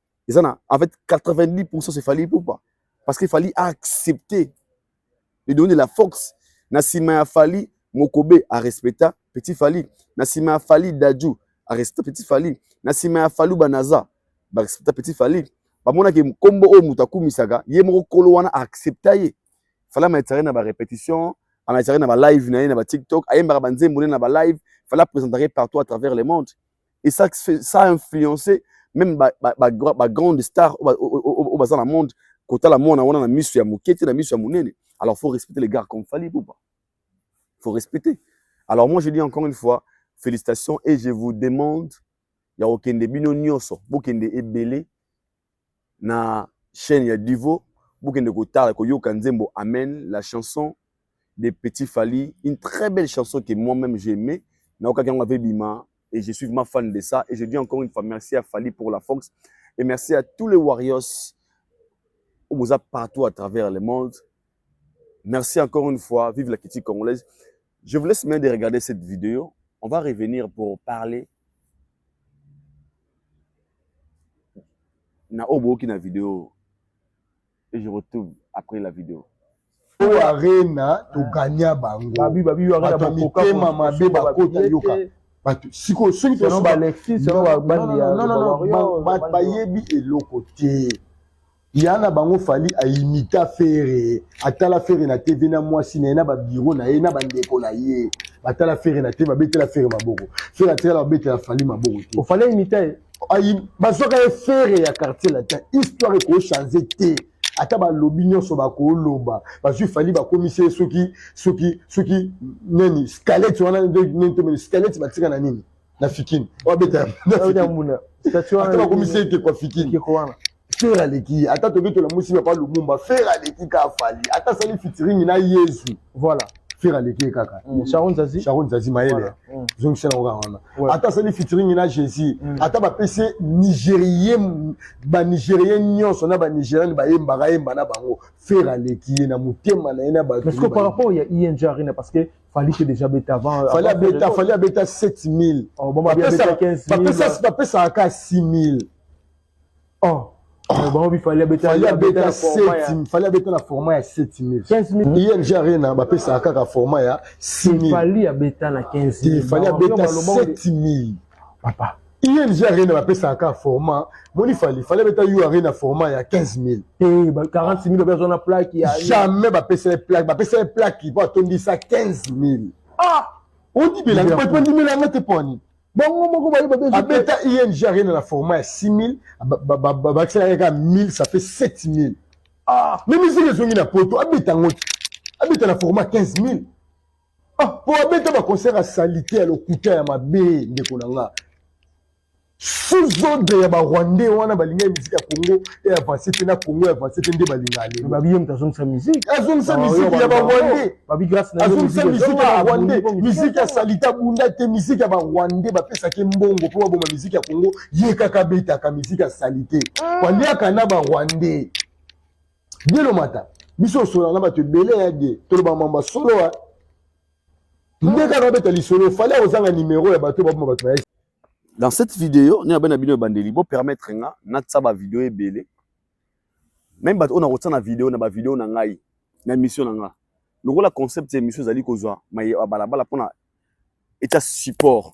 S1: En fait, 90% c'est Fally Ipupa. Parce que Fally a accepté de donner la force. Nassima Fally, Mokobe a respecté Petit Fally. Nassima Fally Dadju a respecté Petit Fally. Nassima Fally Banaza a respecté Petit Fally. Bamona ke kombo o mutaku misaga, ye moko kolo wana a accepté. Fallait mettre na ba répétition, a mettre na ba live na ba TikTok, aye mbara banzembo na ba live, fallait présenter partout à travers le monde. Et ça a influencé même ba grande star au bazar dans le monde, côté la monde on a misu ya mukete na misu ya munene. Alors faut respecter les gars comme Fally Ipupa. Faut respecter. Alors moi je dis encore une fois félicitations et je vous demande il y a aucun débino nyonso, bokende ebele na chaîne ya Divo, bokende kotala ko yoka nzembo amen, la chanson des Petits Fally, une très belle chanson que moi-même j'ai aimé, na okakango avec Bima et je suis vraiment fan de ça et je dis encore une fois merci à Fally pour la Fox et merci à tous les Warriors où vous êtes partout à travers le monde. Merci encore une fois, vive la critique congolaise. Je vous laisse même de regarder cette vidéo. On va revenir pour parler na obo qui na vidéo et je retrouve après la vidéo.
S8: Arena to gagner bango. Babi arena mitema mabe bakota yoka. Batu siko soki to ba Alexis no ba bandi ya ba yebi eloko te. yana bango fali a imita faire atala faire na TV na mwasi na ba bureau na ye na bandeko na ye batala faire na TV babetela faire maboko faire atela babetela fali maboko
S4: o fallait imiter
S8: ayi basoka e faire ya quartier la ta histoire ko changer te ata ba lobi nyonso ba ko loba bazu fali ba commissaire soki neni squelette wana nento squelette batika na nini na fikini wabeta
S4: na muna
S8: station ata ba commissaire te kwa fikini
S4: ko wana
S8: faire aleki ata tobeto la musi pa lumumba faire aleki ka fali ata sali featuring na Yesu
S4: voilà
S8: faire aleki kaka
S4: Sharon Zazi
S8: maele zongisha na wana ata sali featuring na Jésus ata ba PC nigérien nyonso na ba nigérian ba yemba na bango faire aleki na mutema na ena ba
S4: parce que par rapport il y a ING Arena parce que fallait que déjà bêta avant
S8: fallait bêta 7000
S4: bon bah bêta 15000
S8: pas ça à 6000
S4: oh bon, il fallait bêter
S8: la format à 7000.
S4: 15000.
S8: ING Arena, bah, ça a format à 6000.
S4: Il fallait bêter la 15000.
S8: Il fallait bêter 7000.
S4: Papa.
S8: ING Arena, bah, ça a format. Bon, il fallait bêter U Arena format à 15000.
S4: Et 46000 personnes à plaque.
S8: Jamais, bah, PC plaque. Bah, PC plaque, il va attendre ça 15000. Ah! On dit, mais là, on dit, mais là, on n'est pas ni. Bon, abeta ING Arena na format 6000, ba 1000, ça fait 7000. Ah, mais musique ezongi na poto, abeta ngoti. Abeta na format 15000. Ah, pour abeta ba concert à salité à lokuta ya mabe ndeko nanga. Sous ordre ya ba Rwandais wana balinga musique ya Congo et avancer na Congo avancer nde balinga ale.
S4: Ba biye mtazonga sa musique.
S8: Azonga sa musique ya ba Rwandais.
S4: Ba bi grâce na
S8: musique ya Rwandais. Musique ya salita bunda te musique ya ba Rwandais ba pesa ke mbongo pour ba musique ya Congo ye kaka beta ka musique ya salité. Kwalia kana ba Rwandais. Bien le matin. Biso solo na ba te belé ya de. To ba mamba solo wa. Ndeka na beta li solo fallait ozanga numéro ya bato ba ba bato.
S1: Dans cette vidéo, nous avons une bandeli pour permettre na vidéo est belle. Même si on a reçu la vidéo, na vidéo na ngai, na mission na nga. Le la concept c'est mission zali kozwa, mais balabala pour na état support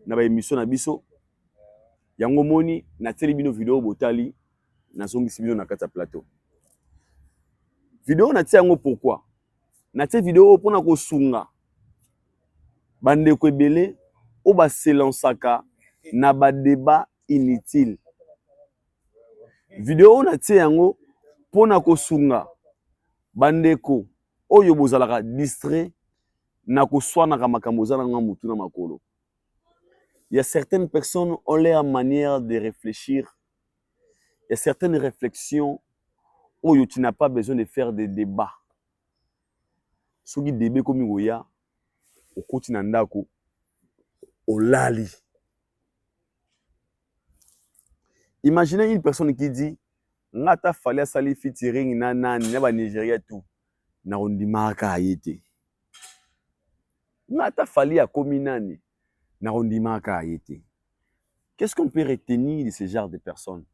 S1: na ba émission na biso. Yango moni na teli bino vidéo botali na songi sibino na kata plateau. Vidéo na tia yango pourquoi? Na tia vidéo pour na ko sunga. Bande ko ebele o ba selansaka na ba débat inutile. Vidéo na tie yango pona ko sunga bandeko oyo bozalaka distrait na ko swana ka makambo zalanga mutu na makolo. Il y a certaines personnes ont leur manière de réfléchir. Il y a certaines réflexions où tu n'as pas besoin de faire des débats. Soki débat comme oya au continent ndako au lali. Imaginez une personne qui dit ngata fallait sali featuring na nani na ba Nigeria tout na ondimaka ayete. Ngata fallait a kominani na ondimaka ayete. Qu'est-ce qu'on peut retenir de ce genre de personnes?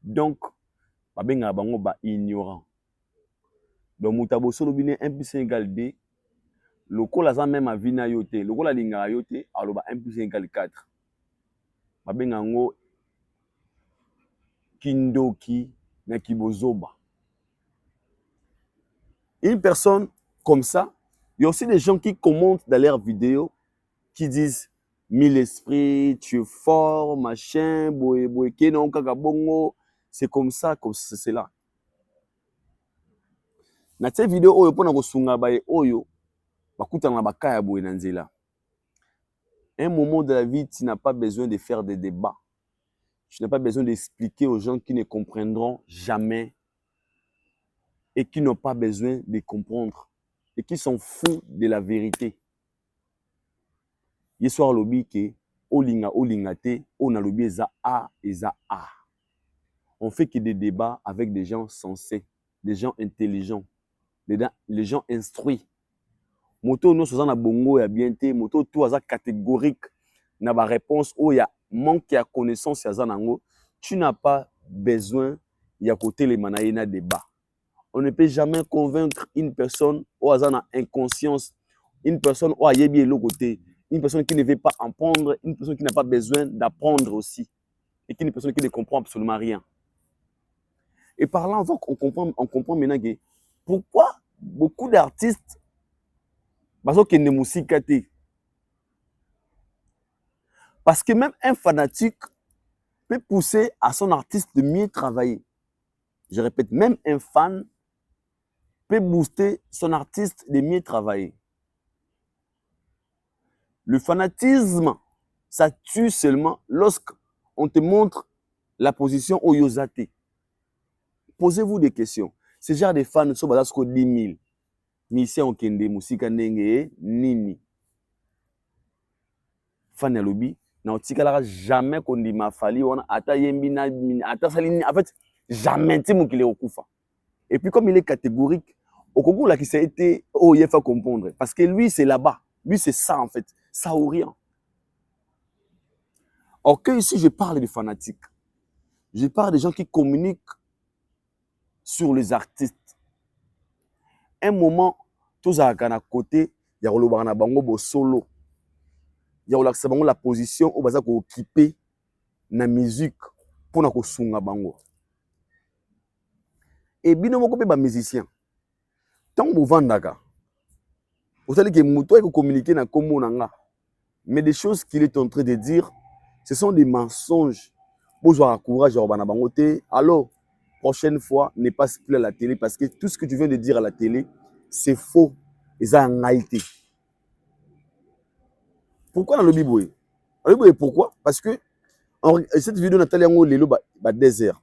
S1: Donc babenga bango ba ignorant. Donc mutabo solo bine 1 plus 1 égale 2. Lokola za même avina yote, lokola linga yote, aloba 1 plus 1 égale 4. Babenga ngo Kindoki na Kibozoba. Une personne comme ça, il y a aussi des gens qui commentent dans leurs vidéos, qui disent 1000 esprits, tu es fort, machin, boé, kenon, kakabongo, c'est comme ça, c'est là. Dans cette vidéo, oyo pona ko sunga bae oyo, bakuta na bakaya boé na nzela. Un moment de la vie, tu n'as pas besoin de faire des débats. Tu n'as pas besoin d'expliquer aux gens qui ne comprendront jamais et qui n'ont pas besoin de comprendre et qui sont fous de la vérité. Yessoir lobby ke olinga te, on lobby eza A eza A. On fait que des débats avec des gens sensés, des gens intelligents, les gens instruits. Moto no soza na bongo ya bien te, moto tout aza catégorique na ba réponse o ya manque de connaissance ya zanango, tu n'as pas besoin ya côté les manaïna débat. On ne peut jamais convaincre une personne ou azana inconscience, une personne ou ayebi le côté, une personne qui ne veut pas apprendre, une personne qui n'a pas besoin d'apprendre aussi, et une personne qui ne comprend absolument rien. Et par là, on comprend maintenant que pourquoi beaucoup d'artistes, parce que même un fanatique peut pousser à son artiste de mieux travailler. Je répète, même un fan peut booster son artiste de mieux travailler. Le fanatisme, ça tue seulement lorsqu'on te montre la position au Yozate. Posez-vous des questions. Ce genre de fans sont basés sur 10 000. Mission Okende, Musika Nenge, Nini. Fan ya lobby, na otikala jamais qu'on dit ma fali, on ata yembi na ata salini. En fait, jamais ti mukile okufa. Et puis comme il est catégorique, au Congo là qui s'est été il faut comprendre parce que lui c'est là-bas. Lui c'est ça en fait, ça ou rien. Or que ici je parle des fanatiques. Je parle des gens qui communiquent sur les artistes. Un moment, tous à côté, il y a le bango solo. Il y a la position où baza ko occuper na musique pour na ko sunga bango. Et bino moko pe ba musicien. Tant vous vendaka. Vous savez que muto e ko communiquer na kombo nanga. Mais des choses qu'il est en train de dire, ce sont des mensonges. Pour avoir courage à bana bango te. Alors prochaine fois, ne passe plus à la télé parce que tout ce que tu viens de dire à la télé, c'est faux. Et ça en réalité. Pourquoi dans le Bible? Pourquoi? Parce que cette vidéo Nathalie Yango Lelo désert.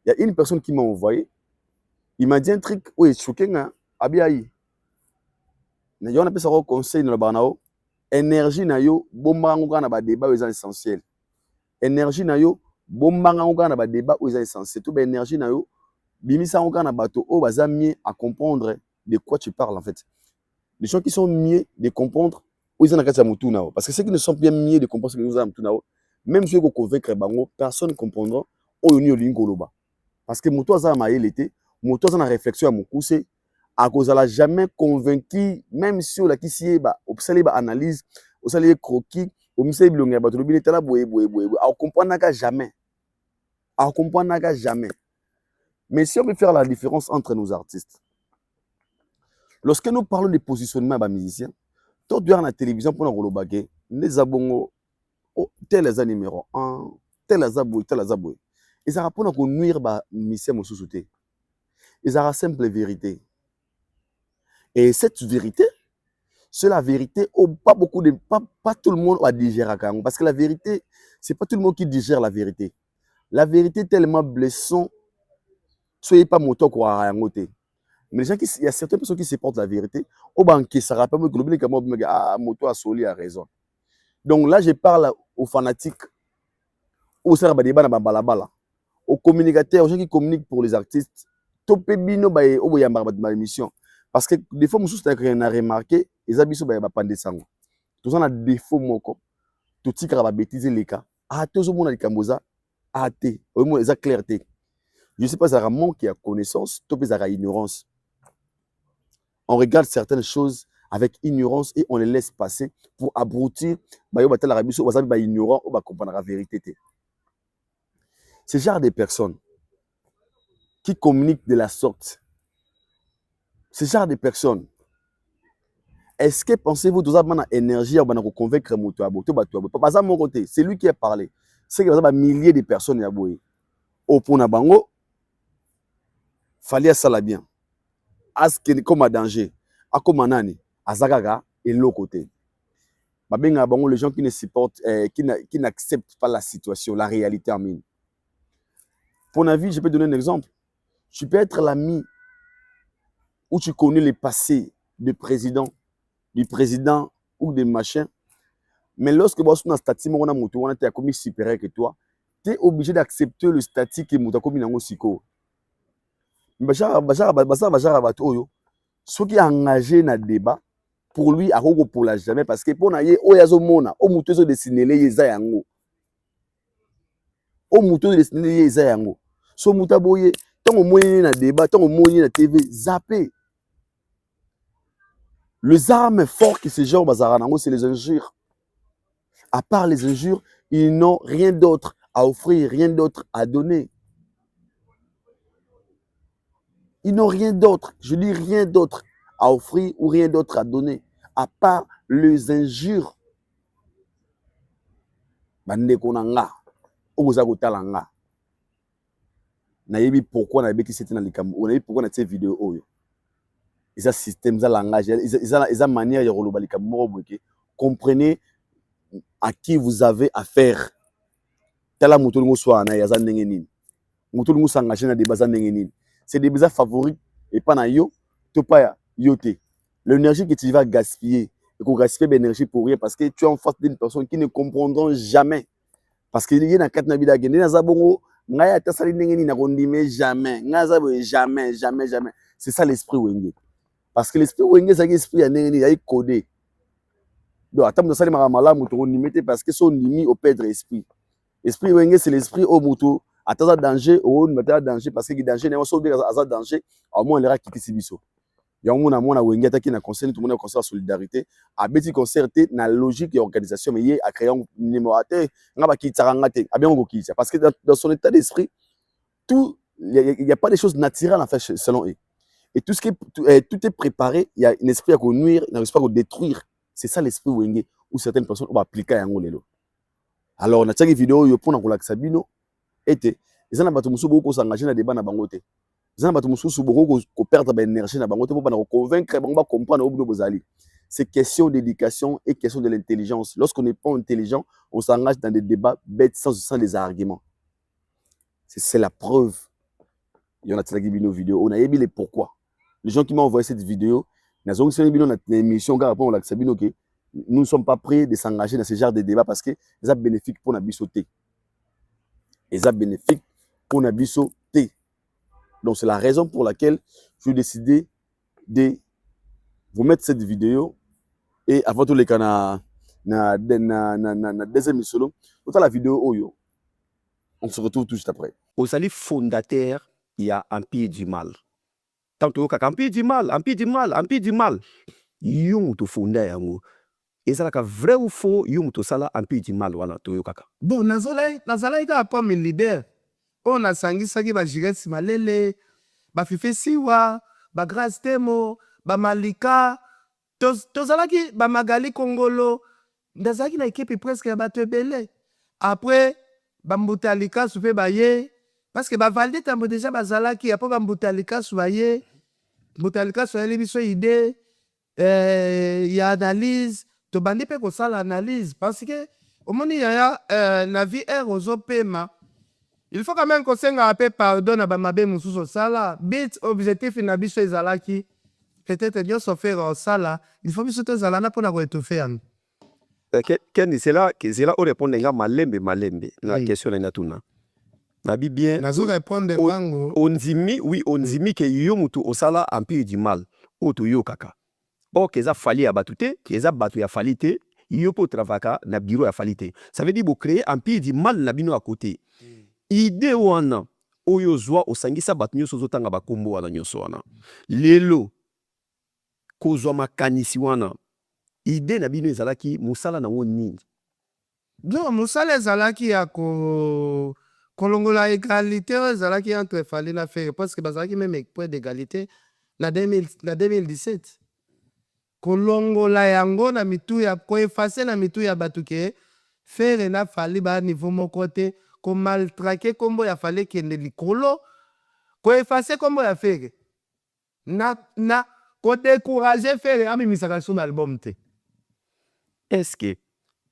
S1: Il y a une personne qui m'a envoyé. Il m'a dit un truc, oui, choqué, abiaï. On appelle ça conseil dans le banao. Énergie na yo, bomba ngouka na ba débat aux essentiels. Énergie na yo, bomba ngouka na ba débat aux essentiels. Tout ba énergie na yo, bimisa ngouka na bato o baza mieux à comprendre de quoi tu parles en fait. Les gens qui sont mieux de comprendre parce que ceux qui ne sont bien mieux de comprendre ce que nous avons, même ceux qui convaincre bango, personne ne comprendra parce que moto aza ma l'été, moto aza na réflexion à mon cousé, à cause la jamais convaincu, même si on a qui si ba observer ba analyse, on s'allait croquis, on m'sait bilonga ba tolobile tala boye, à comprendre jamais, à comprendre jamais. Mais si on veut faire la différence entre nos artistes, lorsque nous parlons de positionnement ba musiciens, tout dans la télévision pour nous relobaguer, les abongos, tel est un numéro 1, tel est aboué, tel est aboué. Et ça rapporte qu'on nuire ba mission mon sous-souté. Et ça simple vérité. Et cette vérité, c'est la vérité. Pas beaucoup de, pas tout le monde va digérer parce que la vérité, c'est pas tout le monde qui digère la vérité. La vérité est tellement blessante, soyez pas moto quoi à côté. Mais les gens il y a certaines personnes qui supportent la vérité. Au banquier, ça rappelle que le moto a soli a raison. Donc là, je parle aux fanatiques, aux communicateurs, aux gens qui communiquent pour les artistes. Topebino bae au boyamba ba émission. Parce que des fois, nous on a remarqué, les abisso ba pande sango. Tout ça na défaut moko. Tout tika ba bêtiser les cas. Ah, tout monde na kamboza. Ah, té. Au moins, ça clarté. Je sais pas, ça manque à connaissance, tout à ignorance. On regarde certaines choses avec ignorance et on les laisse passer pour abrutir. Ignorant, on va comprendre la vérité. Ce genre de personnes qui communiquent de la sorte, ce genre de personnes, est-ce que pensez-vous que vous avez l'énergie à convaincre mon côté? C'est lui qui a parlé. C'est qu'il y a milliers de personnes à boire. Au point de bango, fallait ça la bien. Ask comme un danger. A comme nani, azagaga et l'autre côté. Babenga bango les gens qui ne supportent, qui n'acceptent pas la situation, la réalité en mine. Pour mon avis, je peux donner un exemple. Tu peux être l'ami où tu connais le passé du président ou des machins. Mais lorsque tu as un statut, tu as commis supérieur que toi, tu es obligé d'accepter le statut que tu as commis dans le siko. Ceux qui sont engagés dans le débat, pour lui, à pour la jamais, parce que pour naïe, o yazo mona, o mutezo dessiné les yezayango. O mutezo dessiné les yezayango. So mutaboye, tant au moyen na débat, tant au moyen na TV, zappé. Les armes fortes que ces gens bazaranango, c'est les injures. À part les injures, ils n'ont rien d'autre à offrir, rien d'autre à donner. Ils n'ont rien d'autre, je dis rien d'autre à offrir ou rien d'autre à donner, à part les injures. Bandeko na nga, oza kotala nga. Nayebi pourquoi na beki c'était dans les Cameroun, on a vu pourquoi na cette vidéo oyo. Ils a système, ils a langage, ils a manière de roloba les Cameroun. Comprenez à qui vous avez affaire. Tala muto ngo soa na yaza ndenge nini. Muto ngo s'engager na débat za ndenge nini. C'est des débats favoris et pas na yo, to pa yo te. L'énergie que tu vas gaspiller, et qu'on gaspille l'énergie pour rien parce que tu es en face d'une personne qui ne comprendront jamais. Parce que y a na kat na bida gende na zabongo ngaya ta sali ndenge nini na kondime jamais. Ngaza jamais, jamais, jamais. C'est ça l'esprit wenge. Parce que l'esprit wenge c'est l'esprit ya ndenge nini ya codé. Donc attends, ça les malamu to kondime parce que son nimi au perdre esprit. Esprit wenge c'est l'esprit au moto. Attends danger au mettre danger parce que danger n'est pas sauver à danger au moins il ira quitter sibiso. Il y a un moment où wenge attaqué na conseil tout le monde conseil solidarité a beti concerté na logique et organisation mais il a créé un numéro nga ba kitanga te a bien go kitsa parce que dans son état d'esprit tout il y a pas des choses naturelles en fait selon eux. Et tout ce qui tout est préparé, il y a un esprit à nuire, un esprit à détruire. C'est ça l'esprit wenge où certaines personnes vont appliquer yango lelo. Alors na tshaki vidéo yo pona ko lakisa bino ete ezana bato musu boko s'engager na débat na bango te. Ezana bato musu boko ko perdre ba énergie na bango te pour na convaincre bango ba comprendre obuno bozali. C'est question d'éducation et question de l'intelligence. Lorsqu'on n'est pas intelligent, on s'engage dans des débats bêtes sans des arguments. C'est la preuve. Il y en a tshaki bino vidéo, on a ébi les pourquoi. Les gens qui m'ont envoyé cette vidéo, nous avons une émission que nous ne sommes pas prêts de s'engager dans ce genre de débat parce que c'est bénéfique pour nous sauter. C'est bénéfique pour nous sauter. Donc c'est la raison pour laquelle je vais décider de vous mettre cette vidéo et avant tout les cas na deuxième émission, autant la vidéo oyo. On se retrouve tout juste après.
S4: Ozali fondateur, il y a Empire du mal. Tant que Empire du mal, Empire du mal, Empire du mal. Yung to fonda yango. Ezalaka vrai ou faux, yung to sala Empire du mal wana to yokaka.
S2: Bon, nazala ika comme leader. On a sangisaki ba Jiresi Malele, ba Fife Siwa, ba Grace Temo, ba Malika, tozalaki ba Magali Kongolo. Ndazaki na équipe presque ya bato ebele. Après ba Mbutalika soufe ba ye parce que ba valide tambo déjà bazalaki après ba Mbutalika souaye. Mbutalika souaye biso idée ya analyse, to bandi pe ko sala analyse parce que au moment ya na vie ozopema. Il faut quand même qu'on s'enga appel pardon à Bamabe Moussou Sala. Bit objectif na biso ezalaki. Peut-être Dieu s'en faire sala. Il faut biso to zalana pour na ko étouffer.
S4: Ken c'est là on répond nga malembe la question na tuna. Na bi bien.
S2: Na zo répondre wango.
S4: On zimi que yo mutu osala Empire du mal. Oto yo kaka. Or keza fali abatute, keza batu ya falite, yo po travaka na bureau ya falite. Ça veut dire vous créer Empire du mal na bino à côté. Idée wana oyo zwa osangisa bato nyonso ozotanga bakombo wana nyonso wana lelo kozwa makanisi wana idée na bino ezalaki musala nango nini?
S2: Non, musala ezalaki ya kolongola égalité ezalaki entre Fali na Ferre parce que bazalaki même point d'égalité na 2017 kolongola yango na mitu ya koefase na mitu ya bato ke Ferre na Fali ba niveau moko te ko maltraquer kombo ya Fali kende likolo ko effacer kombo ya Ferre na ko décourager Ferre amimisaka son album te.
S4: Est-ce que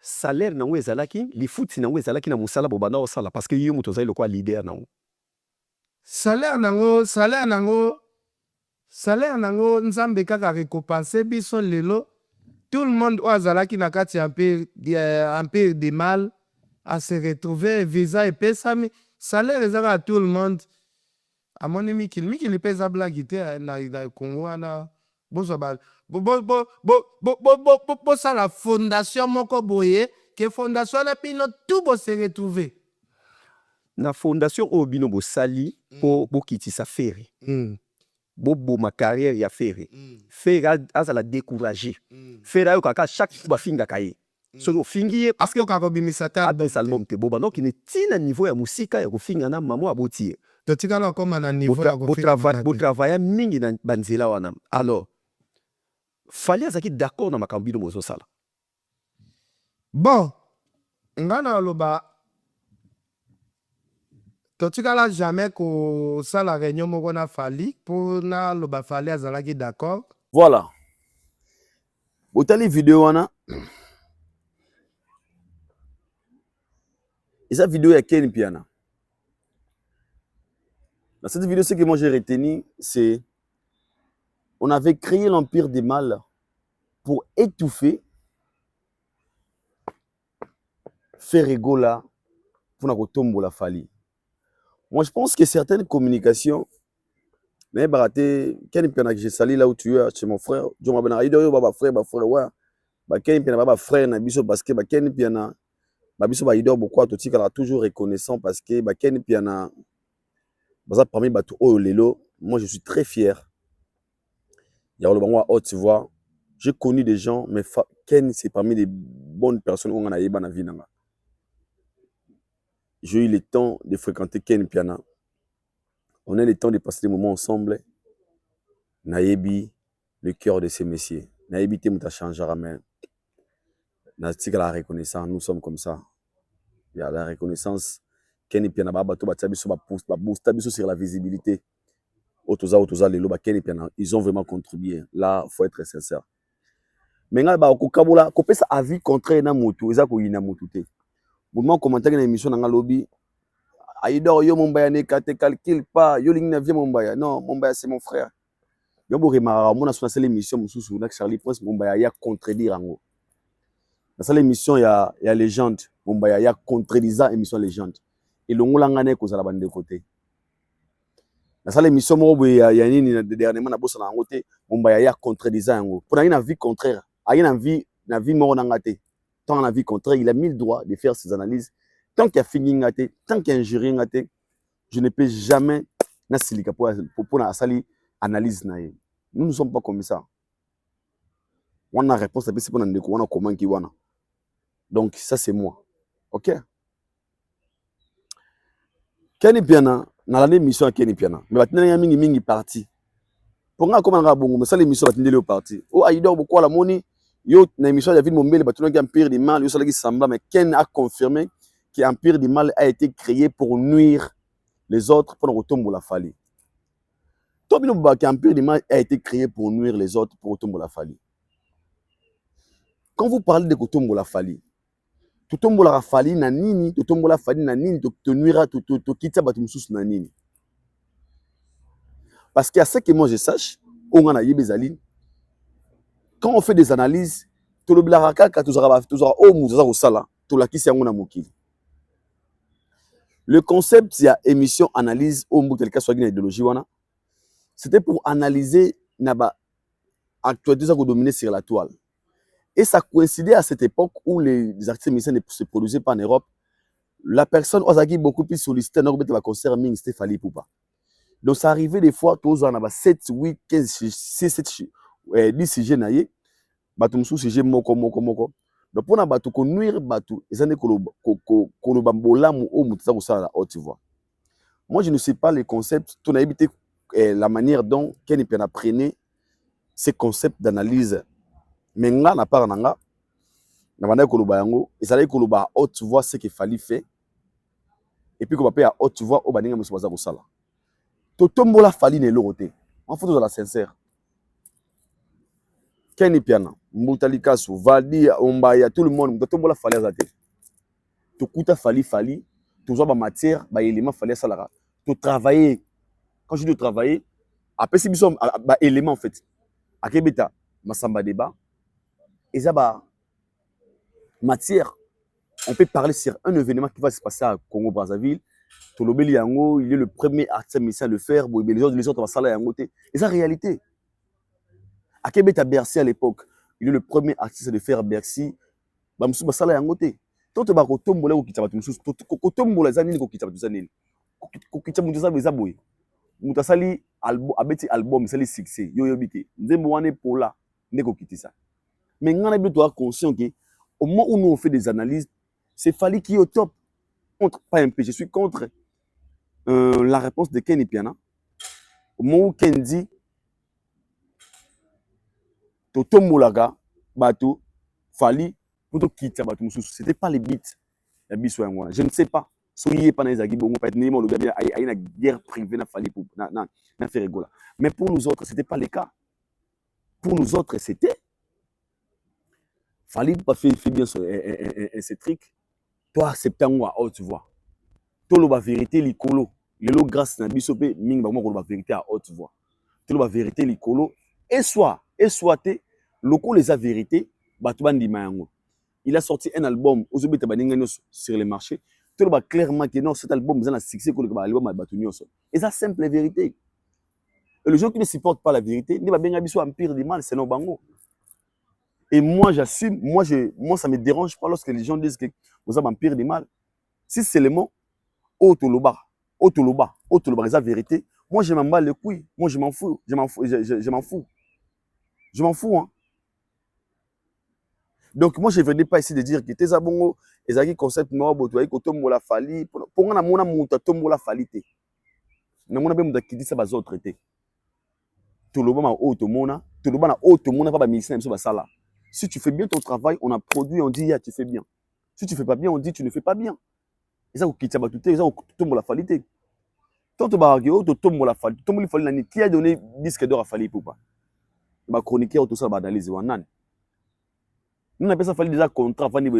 S4: salaire nango ezalaki li futi nango ezalaki na musala bobanda osala parce que yo muto zali lokwa leader nango
S2: salaire nango nzambe kaka récompenser biso lelo tout le monde oazalaki na kati Empire de mal à se retrouver visa et pesami salaire ezaka à tout le monde amoni mikili pesa blague te na Congo wana bozo ba bo ça la fondation moko boye que fondation na pino tout bo se retrouver
S4: na fondation obino bo sali po kitisa Ferre bobo ma carrière ya Ferre Ferre azala décourager Ferre ayo kaka chaque fois finga kaye soki ofingi ye
S2: parce que okakobimisa te
S4: abimisa album te boba donc netina niveau ya mosika ya kofinga na mamo aboti ye
S2: totikala okoma na niveau ya
S4: botravaille mingi na banzela wana. Alors Fally azalaki d'accord na makambo bino bozosala?
S2: Bon, nga na loba totikala jamais kosala réunion moko na Fally pour na loba Fally azalaki d'accord.
S1: Voilà. Botali vidéo wana. Et cette vidéo, il y a Ken Piana. Dans cette vidéo, ce que moi j'ai retenu, c'est on avait créé l'empire des mâles pour étouffer Ferregola pour Nakotombo la Fally. Moi, je pense que certaines communications, mais baraté, Ken Piana que j'ai sali là où tu es, chez mon frère, John Mabenarido, baba frère, ouais. Bah Ken Piana, baba frère, Nabiso, parce que bah Ken Piana, Babiso ba idor beaucoup to tika la toujours reconnaissant parce que ba Ken Piana baza parmi batu o lelo, moi je suis très fier. Ya le bango haute tu vois, j'ai connu des gens mais Ken c'est parmi les bonnes personnes on a yeba na vie nanga. J'ai eu le temps de fréquenter Ken Piana. On a eu le temps de passer des moments ensemble. Nayebi le cœur de ces messieurs. Nayebi te muta changera mais na tika la reconnaissance, nous sommes comme ça. Il y a la reconnaissance. Ken Piana booster sur la visibilité. Otoza lelo ba Ken Piana, ils ont vraiment contribué. Là, faut être sincère. Mais nga ba ko kabola ko pesa avis contraire na moto, eza ko yina moto te. Moment commentaire na émission na nga lobby, Aïdor yo Mombaya ne kate calcule pas, yo ling na vie Mombaya. Non, Mombaya c'est mon frère. Yo bo remara mona sur la émission mususu na Charlie Prince Mombaya ya contredire ngo. Dans cette émission, il y a légende. Il y a contredisant émission légende. Et le ngolangane ko zala bande côté. Dans cette émission, il y a dernièrement na bossa na ngote, il y a contredisant ngo. Pour une vie contraire, il y a une vie mort ngate. Tant la vie contraire, il a mis le droit de faire ses analyses. Tant qu'il y a fini ngate, tant qu'il y a injurié ngate, je ne peux jamais na silika pour na sali analyse na ye. Nous ne sommes pas comme ça. On a réponse à c'est pour na on a comment qui wana. Donc, ça, c'est moi. OK? Ken Piana, dans l'émission à Ken Piana, mais il y a mingi parti. Pour nga comment nga bongo, mais ça l'émission va tenir parti. Oh, Aïdor, pourquoi la monnaie? Yo, dans l'émission, il y a vu mon bel, il y a Empire du Mal, yo, ça qui semble, mais Ken a confirmé que Empire du Mal a été créé pour nuire les autres pour retomber la Fally. Toi, bien, Empire du Mal a été créé pour nuire les autres pour retomber la Fally. Quand vous parlez de retomber la Fally, totombola la Fally na nini, totombola Fally na nini, to nuira, to kita batu mususu na nini. Parce qu'à ce que moi je sache, on a yebezali, quand on fait des analyses, to le blaraka ka tozara o muzaza osala, to la kisi yango na mokili. Le concept il y a émission analyse au mbout quelqu'un soit une idéologie wana, c'était pour analyser na ba actualité ça ko dominer sur la toile. Et ça coïncidait à cette époque où les artistes musiciens ne se produisaient pas en Europe. La personne qui beaucoup plus sollicitée dans le concert, c'était Fally Ipupa. Donc ça arrivait des fois, tous en 7, 8, 15, 6, 7, 10 sujets naïe. Batum sous sujet moko. Donc pour na batu ko nuire batu, ezane ko bambola mu o mutsa ko sala tu vois. Moi je ne sais pas les concepts, tout na évité la manière dont Ken Piana prenait ces concepts d'analyse. Mais nga na part nanga na banda koloba yango ezali koloba haute voix ce que Fally fait et puis ko ba pe ya haute voix o baninga musu baza ko sala to tombola Fally ne loroté en faut de la sincère Ken Piana Mbutali Kasu Valdi Ombaya tout le monde to tombola Fally azate to kuta Fally to zo ba matière ba élément Fally salara to travailler quand je dis travailler après c'est biso ba élément en fait akebeta masamba débat et ça bah matière on peut parler sur un événement qui va se passer à Congo Brazzaville Tolobeli yango il est le premier artiste musicien à le faire bon les autres va sala yango té et ça réalité à Québec à Bercy à l'époque il est le premier artiste à le faire Bercy ba musu ba sala yango té toto ba ko tombola ko kitaba musu ko tombola zanini ko kitaba zanini ko kitaba musu za boy mutasali album abeti album sali succès yo yobité nzembo wane pola ndeko kitisa. Mais nous sommes conscients que Au moment où nous on fait des analyses, c'est Fally qui est au top. Contre, pas MP, je suis contre la réponse de Ken Piana. Au moment où Ken dit Toto Moulaga, Bato, Fally, c'était pas les beats. Je ne sais pas. Soyez pas dans les agis, bon, peut-être némo le gars a une guerre privée na Fally pour na faire rigola. Mais pour nous autres, c'était pas le cas. Pour nous autres, c'était Fally pas fait bien ce truc. Toi accepter moi haute voix. Toi la vérité likolo. Lelo grâce na biso pe ming ba mo la vérité à haute voix. Toi la vérité likolo et soit te loko les a vérité ba to bandi mayango. Il a sorti un album Ozobeta baninga nyos sur le marché. Tout le monde clairement que non, cet album vous a un succès que l'album a battu nyos. Et ça simple vérité. Et les gens qui ne supportent pas la vérité, ne va bien abisso empire du mal, c'est non bango. Et moi j'assume, moi ça me dérange pas lorsque les gens disent que vous avez empire du mal. Si c'est le mot Otoloba, c'est la vérité. Moi je m'en bats les couilles, moi je m'en fous, je m'en fous hein. Donc moi je ne venais pas essayer de dire que tes abongo ezaki concept no boto ay ko tombola Fally pour nga na mona muta tombola Fally te. Na mona be muta kidi sa bazo traité. Toloba ma auto mona, toloba na auto mona pas ba musicien biso ba sala. Si tu fais bien ton travail, on a produit, on dit ya tu fais bien. Si tu fais pas bien, on dit tu ne fais pas bien. Et ça ko kitsa ba tuté, ça ko tombola Fally te. Tant to ba auto tombola Fally, tombola Fally nani qui a donné disque d'or à Fally pour pas. Ba chroniqueur tout ça ba analyse wanan. Nous n'avons pas fait déjà contrat fani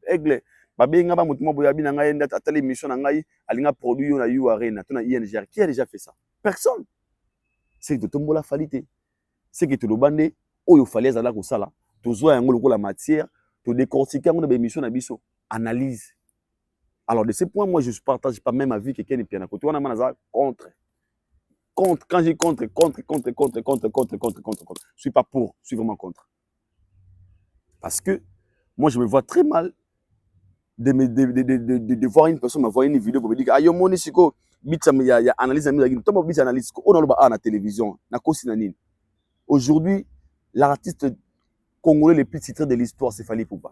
S1: aigle babenga ba mutumo boya bina ngai ndata tele mission na ngai alinga produit na U Arena tuna INGR qui a déjà fait ça personne c'est que tombola Fally te c'est que to lobande oyo Fally azala ko sala to zo yango lokola matière to décortiquer ngo na ba mission na biso analyse. Alors de ce point moi je ne partage pas même avis que Ken Piana ko to wana manaza contre quand j'ai contre je suis pas pour, je suis vraiment contre. Parce que moi, je me vois très mal de voir une personne m'envoyer une vidéo pour me dire que mon isiko, il y a analyse, il y a analyse, on a la télévision, aujourd'hui, l'artiste congolais le plus titré de l'histoire, c'est Fally Ipupa.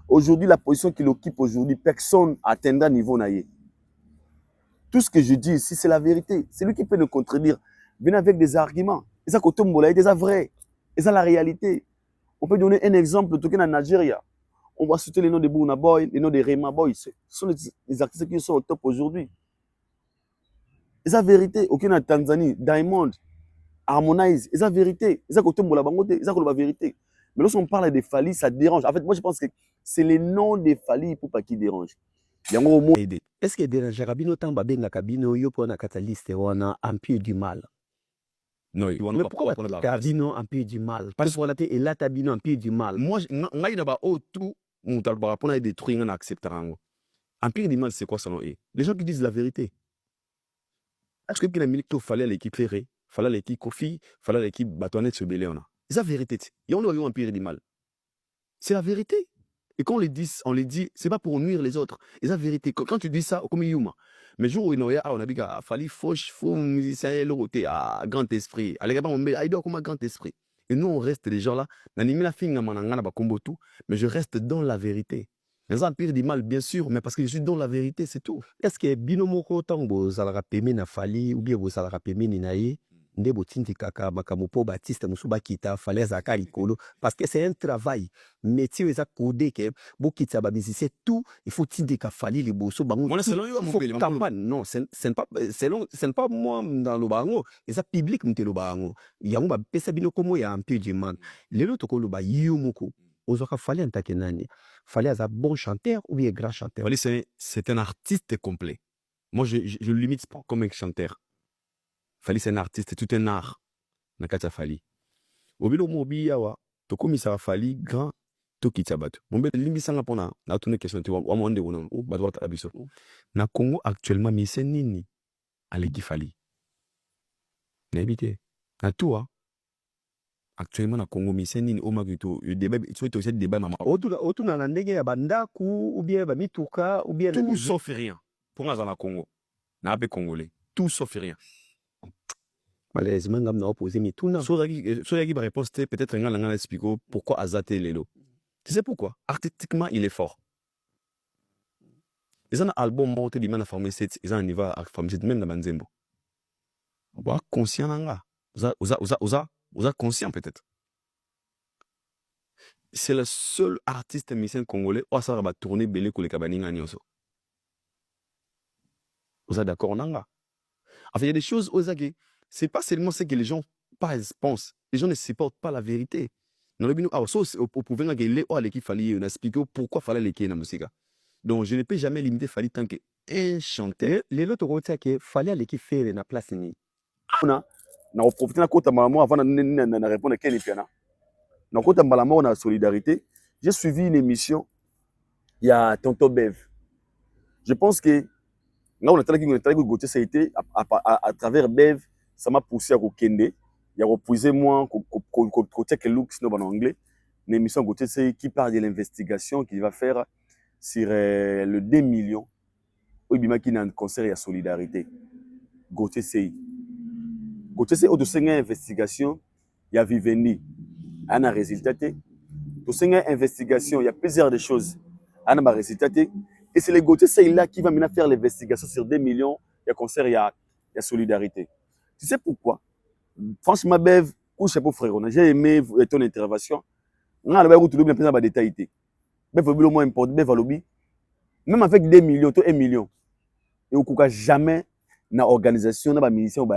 S1: Aujourd'hui, la position qu'il occupe aujourd'hui, personne atteindra niveau naïe. Tout ce que je dis ici, c'est la vérité. C'est lui qui peut le contredire. Venez avec des arguments. Et ça, c'est vrai. Et ça, la réalité. On peut donner un exemple, tout cas en Nigeria. On va citer les noms de Burna Boy, les noms de Rema Boy. Ce sont les artistes qui sont au top aujourd'hui. Et ça, vérité. Ok, en Tanzanie, Diamond, Harmonize. Et ça, vérité. Et ça, la vérité. Mais lorsqu'on parle de Fally, ça dérange. En fait, moi, je pense que c'est les noms de Fally pour pas qui dérange.
S4: Est-ce que dérange Rabino Tamba Benga Kabino Yopo na catalyste ou un empire du mal?
S3: Non,
S4: mais pourquoi Cardino empire du mal? Parce que et là Tabino empire du mal.
S3: Moi, ngai na ba tout mon talba pour détruire un accepterango. Empire du mal c'est quoi ça non? Les gens qui disent la vérité. Est-ce que qu'il a mis to fallait l'équipe ferré, fallait l'équipe Kofi, fallait l'équipe Batoinette se Béléona. C'est la vérité. Et on a eu empire du mal. C'est la vérité. Et quand on les dit, c'est pas pour nuire les autres. Et c'est la vérité. Quand tu dis ça, comme Yuma. Mais jour où on a dit qu'il fallait faux musicien, l'autre, à grand esprit. Allez, on met comme un grand esprit. Et nous, on reste des gens là. Mais je reste dans la vérité. Les empires du mal, bien sûr, mais parce que je suis dans la vérité, c'est tout.
S4: Est-ce que Binomoko Tango, Zalara Peme na Fally, ou bien vous Zalara Peme Ninaye, Ndebo Tinti Kaka, Makamopo Baptiste, Moussouba Kita, Fallait Zakari Kolo, parce que c'est un travail. Métier, ils ont codé que Bokita Babisi, c'est tout. Il faut Tinti Fally, les Bosso, Bango. Non, c'est pas moi dans le Bango, et ça public, m'te le Bango. Yamou Pesa Binokomo, il y a un peu du man. Les autres Koloba, Yumoko. Ozoka Fally en takenani. Fally a un bon chanteur ou bien grand chanteur.
S3: Fally c'est un artiste complet. Moi je le limite pas comme un chanteur. Fally c'est un artiste, c'est tout un art. Nakata Fally. Obilo mobi yawa to komisa Fally grand to kitsabat. Bombe limbisanga pona na tune question tu wa monde wona o badwa ta biso. Na Congo actuellement mi nini aleki Fally. N'habité. Na toi actuellement na Congo miseni ni omagito le débat tu es débat maman
S4: auto na ndenge ya bandaku ou bien ba mituka ou bien
S3: tout sauf rien pour nga na Congo na pe congolais tout sauf rien
S4: malheureusement ngam na opposé mituna
S3: so yaki ba réponse peut-être nga expliquer pourquoi azate lelo Tu sais pourquoi? Artistiquement, il est fort. Ils ont un album monté du man à former 7, ils ont un niveau à former 7, même dans Banzembo. Vous êtes conscient, là. Vous êtes conscient peut-être. C'est le seul artiste musicien congolais où ça va tourner belé pour les cabanines nyoso. Vous êtes d'accord, Nanga? Enfin, il y a des choses aux aguets. C'est pas seulement ce que les gens pensent. Les gens ne supportent pas la vérité. Dans le bino, vous pouvez regarder l'équipe fallait on explique pourquoi fallait les dans la musique. Donc je ne peux jamais limiter fallait tant que un chanteur.
S4: Les autres côté que fallait l'équipe faire na place ni.
S1: Na profiter na kota malamo avant na répondre quel piana. Na kota malamo na solidarité. J'ai suivi une émission il y a Tonton Bev. Je pense que là on a travaillé Gauthier ça a été à travers Bev, ça m'a poussé à Kende. Il y a reposé moi côté que look en anglais. Une émission Gauthier c'est qui parle de l'investigation qu'il va faire sur le 2 millions. Où il y a un concert et solidarité. Gauthier c'est au de une investigation, il y a Viveni, il y a un résultat. Au sein d'une investigation, il y a plusieurs de choses. Il y a un résultat. Et c'est le Gauthier c'est là qui va maintenant faire l'investigation sur 2 millions. Il y a concert, il y a solidarité. Tu sais pourquoi? Franchement, Bev, chapeau frère, j'ai aimé ton intervention. On a bien de détails. Bev, au moins important, Bev, même avec 2 millions, 1 million, et on ne jamais dans l'organisation, dans la mission,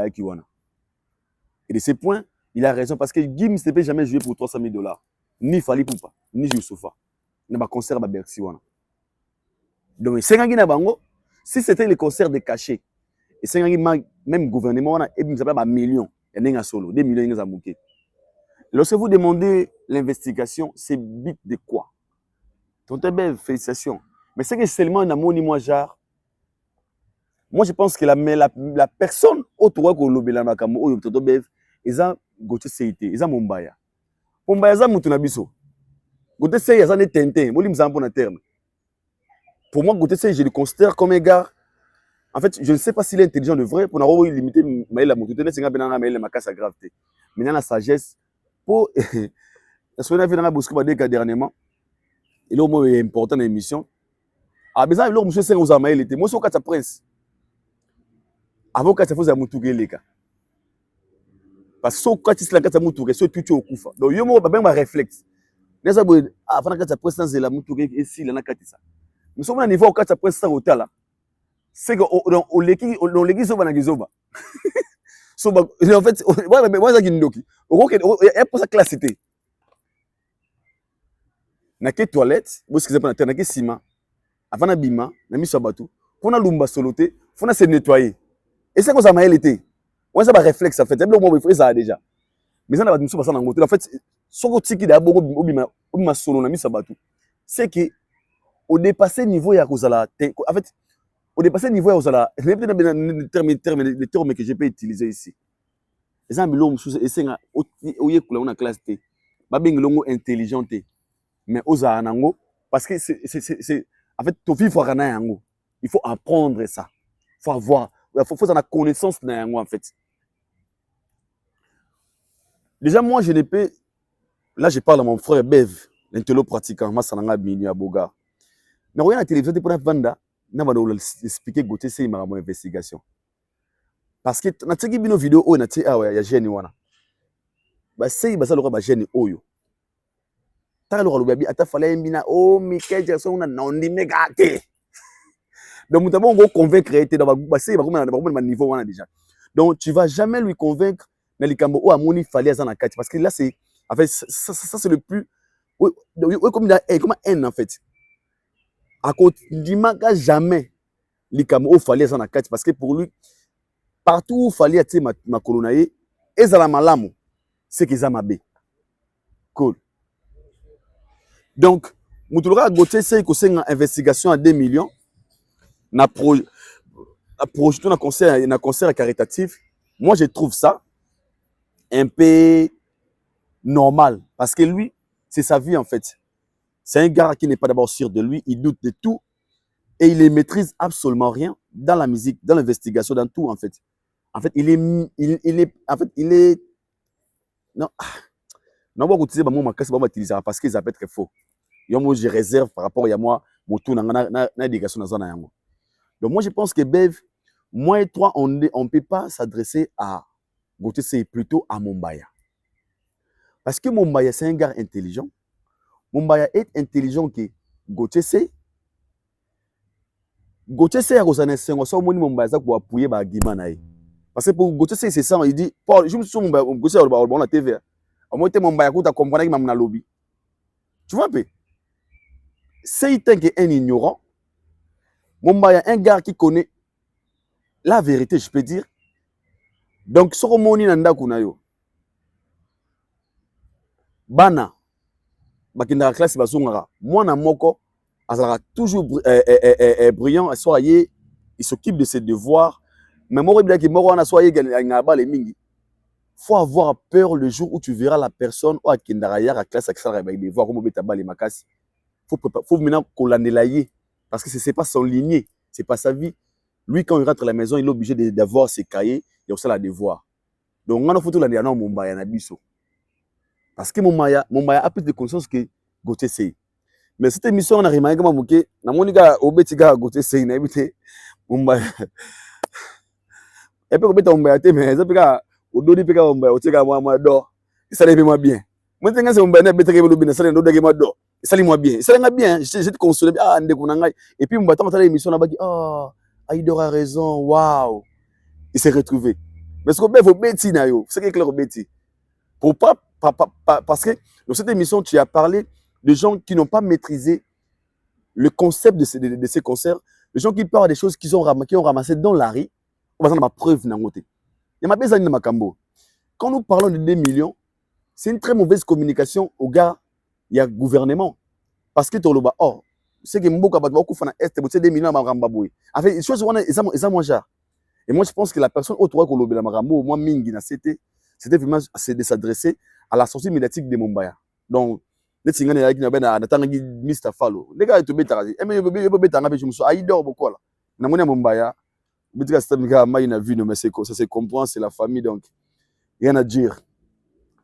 S1: et de ce point, il a raison parce que Gims ne peut jamais jouer pour 300 000 $. Ni Fally Poupa, ni Youssoufa. Il n'y a pas de concert à Bercy. Donc, si c'était le concert de cachet, et même gouvernement, il y a un million, il y a un solo, 2 millions, il y a un lorsque vous demandez l'investigation, c'est bit de quoi? Tonton Bev, félicitations. Mais c'est que seulement un amour ni moi, genre. Moi, je pense que la personne autour de l'Obéla Makamo, Tonton Bev, ils ont Gauthier Seité, ils ont Mombaya. Mombaya, ils ont Moutunabiso. Gauthier Seité, ils ont des Tintin. Moi, ils ont un bon terme. Pour moi, Gauthier Seité, je le considère comme un gars. En fait, je ne sais pas s'il est intelligent de vrai. Pour n'avoir limité Maïla Moutouté, c'est un gars qui a ma casse à gravité. Mais il a la sagesse. Pour. Parce qu'on a vu dans la Bosco dernièrement. Il est au moins important dans l'émission. Ah, mais ça, il monsieur c'est aux Amaïl était. Moi, c'est au cas de prince. Avant que ça fasse un Moutouké, les gars. Parce que quand tu es là, Moutouké, c'est tout au Koufa. Donc, il y a un réflexe. Avant que ça presse dans la Moutouké, et si, il y a un ça. Mais si on a un niveau où ça presse dans l'hôtel, c'est qu'on l'église au Banagizoba. En fait, moi, ça qui est ndoki. Il y a pas sa classité. Na ke toilette, parce que c'est pas na terre, na ke ciment. Avant na bima, na mis bateau. Pour na lumba soloté, faut na se nettoyer. Et c'est comme ça m'a été. Ouais, ça va réflexe en fait. C'est bon, il faut ça déjà. Mais ça na ba muso passer dans l'hôtel. En fait, soko tiki da bongo obima solo na mis bateau. C'est que au dépasser niveau ya kozala en fait, au dépasser niveau ya kozala, c'est peut-être le terme que je peux utiliser ici. Les gens bilongo muso esenga oye kula na classe T. Ba bengilongo intelligente. Mais aux anango parce que c'est en fait to vivre à yango il faut apprendre ça faut avoir faut avoir connaissance na yango en fait déjà moi je ne peux là je parle à mon frère Bev l'intello pratiquant masananga bini à Boga mais regarde la télévision pour vanda na ba expliquer Gauthier c'est ma investigation parce que na tiki bino vidéo o na ti awa ya jeune wana ba sei ba ça le ba jeune oyo alors le ata fallait mbina oh Michael Jackson na nondi megate donc nous avons convaincre était dans c'est ba niveau wana déjà donc tu vas jamais lui convaincre na likambo o amoni fallait à na kati parce que là c'est en fait ça c'est le plus comme un en fait à côté dimaga jamais likambo o fallait à na kati parce que pour lui partout où fallait être ma colonaye et za la malamu c'est qu'ils amabe cool. Donc, Moutouloura Gauthier c'est une investigation à 2 millions. Na projet un concert caritatif. Moi, je trouve ça un peu normal. Parce que lui, c'est sa vie en fait. C'est un gars qui n'est pas d'abord sûr de lui. Il doute de tout. Et il ne maîtrise absolument rien dans la musique, dans l'investigation, dans tout en fait. En fait, il est. Non. Non, on va utiliser parce qu'ils appellent très faux. Moi, je réserve par rapport à moi, mon tour na éducation dans un yango. Donc moi, je pense que Bev, moi et toi, on ne peut pas s'adresser à Gauthier, c'est plutôt à Mumbaya. Parce que Mumbaya, c'est un gars intelligent. Mumbaya est intelligent que Gauthier, c'est à Rosanne Sengo, ça, Mumbaya, ça pour appuyer ma guimanaï. Parce que pour Gauthier, c'est ça, il dit, Paul, je me suis dit, Gauthier, on a TV. Au moins, Mumbaya, tu as compris que je lobby. Tu vois un peu? C'est un ignorant. Mumbaya, un gars qui connaît la vérité, je peux dire. Donc, ce qu'on a nanda kunayo. Bana, bakina classe basungara. Moi na moko, azara toujours brillant, soyez, il s'occupe de ses devoirs. Mais moi bien que moi na soyez ngaba les mingi. Faut avoir peur le jour où tu verras la personne ou akindara ya la classe avec avec des devoirs comme beta bali makasi. Faut maintenant kolandelayer parce que c'est pas son lignée, c'est pas sa vie. Lui, quand il rentre à la maison, il est obligé d'avoir ses cahiers et aussi la devoir. Donc, on a fait tout l'année à Mumbaya na biso. Parce que Mumbaya a plus de conscience que Gauthier Sey. Mais cette émission, on a remarqué que na monika obetiga Gauthier Sey na ebité Mumbaya. Et puis obeta Mumbaya te mais ça pika ododi pika Mumbaya oteka moi do. Ça lève moi bien. Moi tenga c'est Mumbaya na beteke lo bien ça ndodage moi do. Ça lui moi bien. Ça l'a bien. Je te console ah ndeko na ngai. Et puis Mumbaya ta l'émission na baki ah Aïdor a raison, waouh. Il s'est retrouvé. Mais ce qu'on fait, il faut bêtir, c'est que clair, bêtir. Parce que dans cette émission, tu as parlé de gens qui n'ont pas maîtrisé le concept de ces concerts, de gens qui parlent des choses qu'ils ont ramassées dans la rue. On va faire ma preuve. Il y a ma besoin de Macambo. Quand nous parlons de 2 millions, c'est une très mauvaise communication au gars, il y a gouvernement. Parce que tu as oh, c'est que Mboka va faire est 2 millions à Marambaboui. En fait, les choses sont moins chères. Et moi, je pense que la personne autour de la Marambo, moi, Mingi, c'était vraiment de s'adresser à la sortie médiatique de Mumbaya. Donc, les gens qui ont été Mr. Fallo, les gars, ils ont été mais je me suis Aïdor beaucoup là. Na moni Mumbaya, bitika stamika mai na vie mais ça se comprend, c'est la famille donc rien à dire.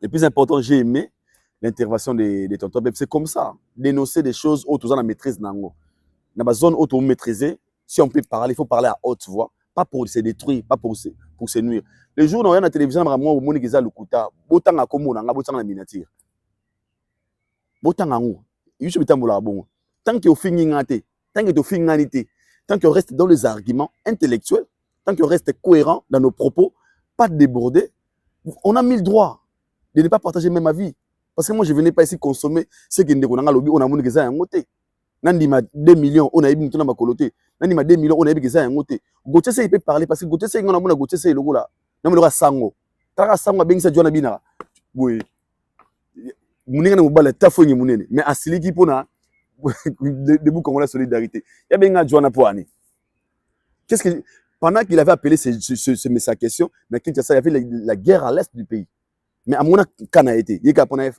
S1: Le plus important, j'ai aimé l'intervention des tontons. C'est comme ça, dénoncer des choses où tout la maîtrise nango. Dans la zone où tu maîtriser, si on peut parler, il faut parler à haute voix, pas pour se détruire, pas pour se nuire. Le jour où on a la télévision, moi, au monde qui a le kuta, botan à comme on a botan la miniature. Botan à nous, il faut bon. Tant que tu fais tant que tu fais tant que reste dans les arguments intellectuels, tant que reste cohérent dans nos propos, pas déborder, on a mis le droit de ne pas partager même ma vie. Parce que moi, je ne venais pas ici consommer ce que on a lobby, on a mon gazan en côté. Nandi ma 2 millions, on a eu une ma coloté. Nandi ma 2 millions, on a eu gazan en côté. Gauthier Sey, il peut parler parce que Gauthier Sey, on a mon Gauthier Sey, le gars là. Non, mais le gars sango. Tara sango, bien que ça, John Abina. Oui. Mounenga na mobile, ta fouille mounene. Mais à Siliki, pour na, debout comme la solidarité. Il y a bien un John Apoani. Qu'est-ce que, pendant qu'il avait appelé sa question, il y avait la guerre à l'est du pays. Mais à mon avis, quand a été, il y a un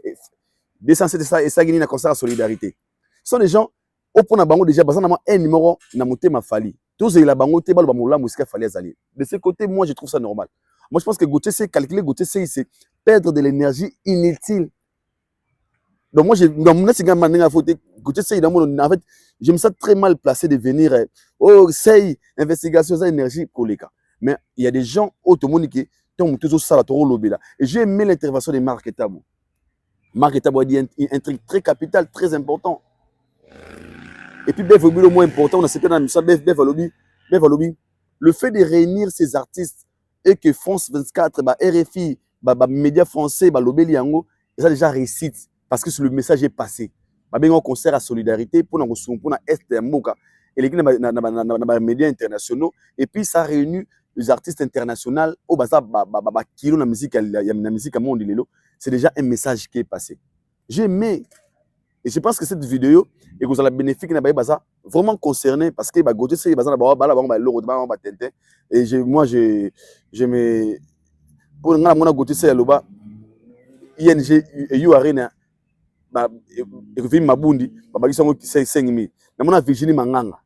S1: descensé de ça et ça, il y a un concert à solidarité. Ce sont des gens, au point de déjà, parce qu'on a un numéro, na monté ma fali. Tous les bango, te bal bamoula, musique fallait aller. De ce côté, moi, je trouve ça normal. Moi, je pense que Gauthier Sey, calculer Gauthier Sey, c'est perdre de l'énergie inutile. Donc, moi, dans mon Gauthier Sey, en fait, je me sens très mal placé de venir, Sey, investigation, ça, énergie, pour les cas. Mais il y a des gens, automobiles, qui ont toujours ça, la toro lobby là. Et j'ai aimé l'intervention de Marc Etabou. Marc Etabou a dit un truc très capital, très important. Et puis, Bev le moins important, on a cité dans la mission, Bev Lobby, le fait de réunir ces artistes et que France 24, RFI, médias français, Lobby Liango, ça a déjà réussi parce que le message est passé. Il y a un concert à solidarité pour Est Moka et les médias internationaux. Et puis, ça réunit les artistes internationaux au bazar kilo la musique à monde. C'est déjà un message qui est passé. J'ai aimé. Et je pense que cette vidéo, et que vous allez bénéficier vraiment concerné parce que Gauthier Sey et moi je me pour ngana Gauthier Sey aloba ING EU Arena et Mabundi babaki songo 5 000 na mona Virginie Manganga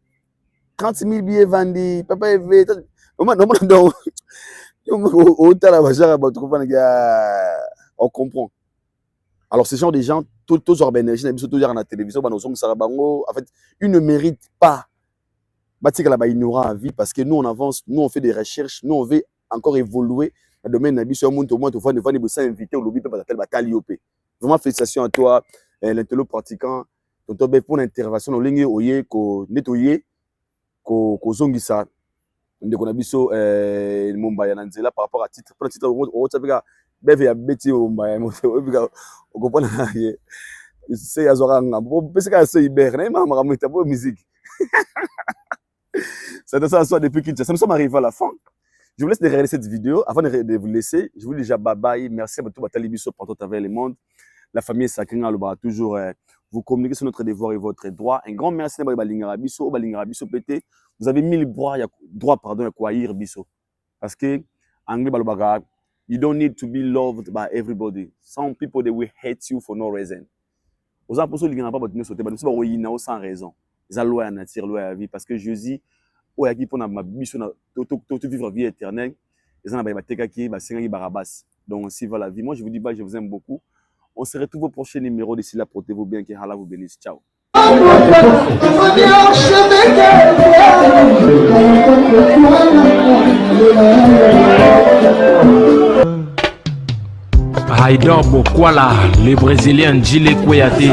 S1: 30 000 billets vendus papa eve donc on comprend. Alors ce genre de gens tous genre d'énergie, toujours dans la télévision, en fait, ils ne méritent pas. Là, ignorant à vie parce que nous on avance, nous on fait des recherches, nous on veut encore évoluer dans le domaine de la monde au moins, tu vois, nous sommes invités au lobby vraiment félicitations à toi, l'intello pratiquant, pour l'intervention, on ligne oye, ko nettoyer, ko zongisa, ndeko na biso Mumbai na nzela par rapport à titre, pour le titre au tsabika, beve ya beti au Mumbai, on comprend c'est azora ngam, parce que c'est Iber, na mama ramita pour musique. C'est ça soit depuis Kinshasa. Nous sommes arrivés à la fin. Je vous laisse de regarder cette vidéo. Avant de vous laisser, je vous dis déjà bye bye. Merci à tout Batali Bisso partout à travers le monde. La famille Sakina Loba toujours vous communiquer sur notre devoir et votre droit. Un grand merci à Balingara Bisso, PT. Vous avez mis le droit à Kwaïr Bisso. Parce que anglais Balobaga, you don't need to be loved by everybody. Some people they will hate you for no reason. Aux apôtres ils n'ont pas battu sauter, mais nous sans raison. Ils ont loi à nature, loi à vie parce que Jésus ou qui pour ma mission tout vivre vie éternelle ils ont ba teka ki ba sengi barabas donc si va la vie moi je vous dis je vous aime beaucoup on se retrouve au prochain numéro d'ici là portez-vous bien que Allah vous bénisse ciao
S5: Haïdor Bokwala, le Brésilien Djile Kouyaté.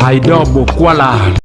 S5: Haïdor Bokwala.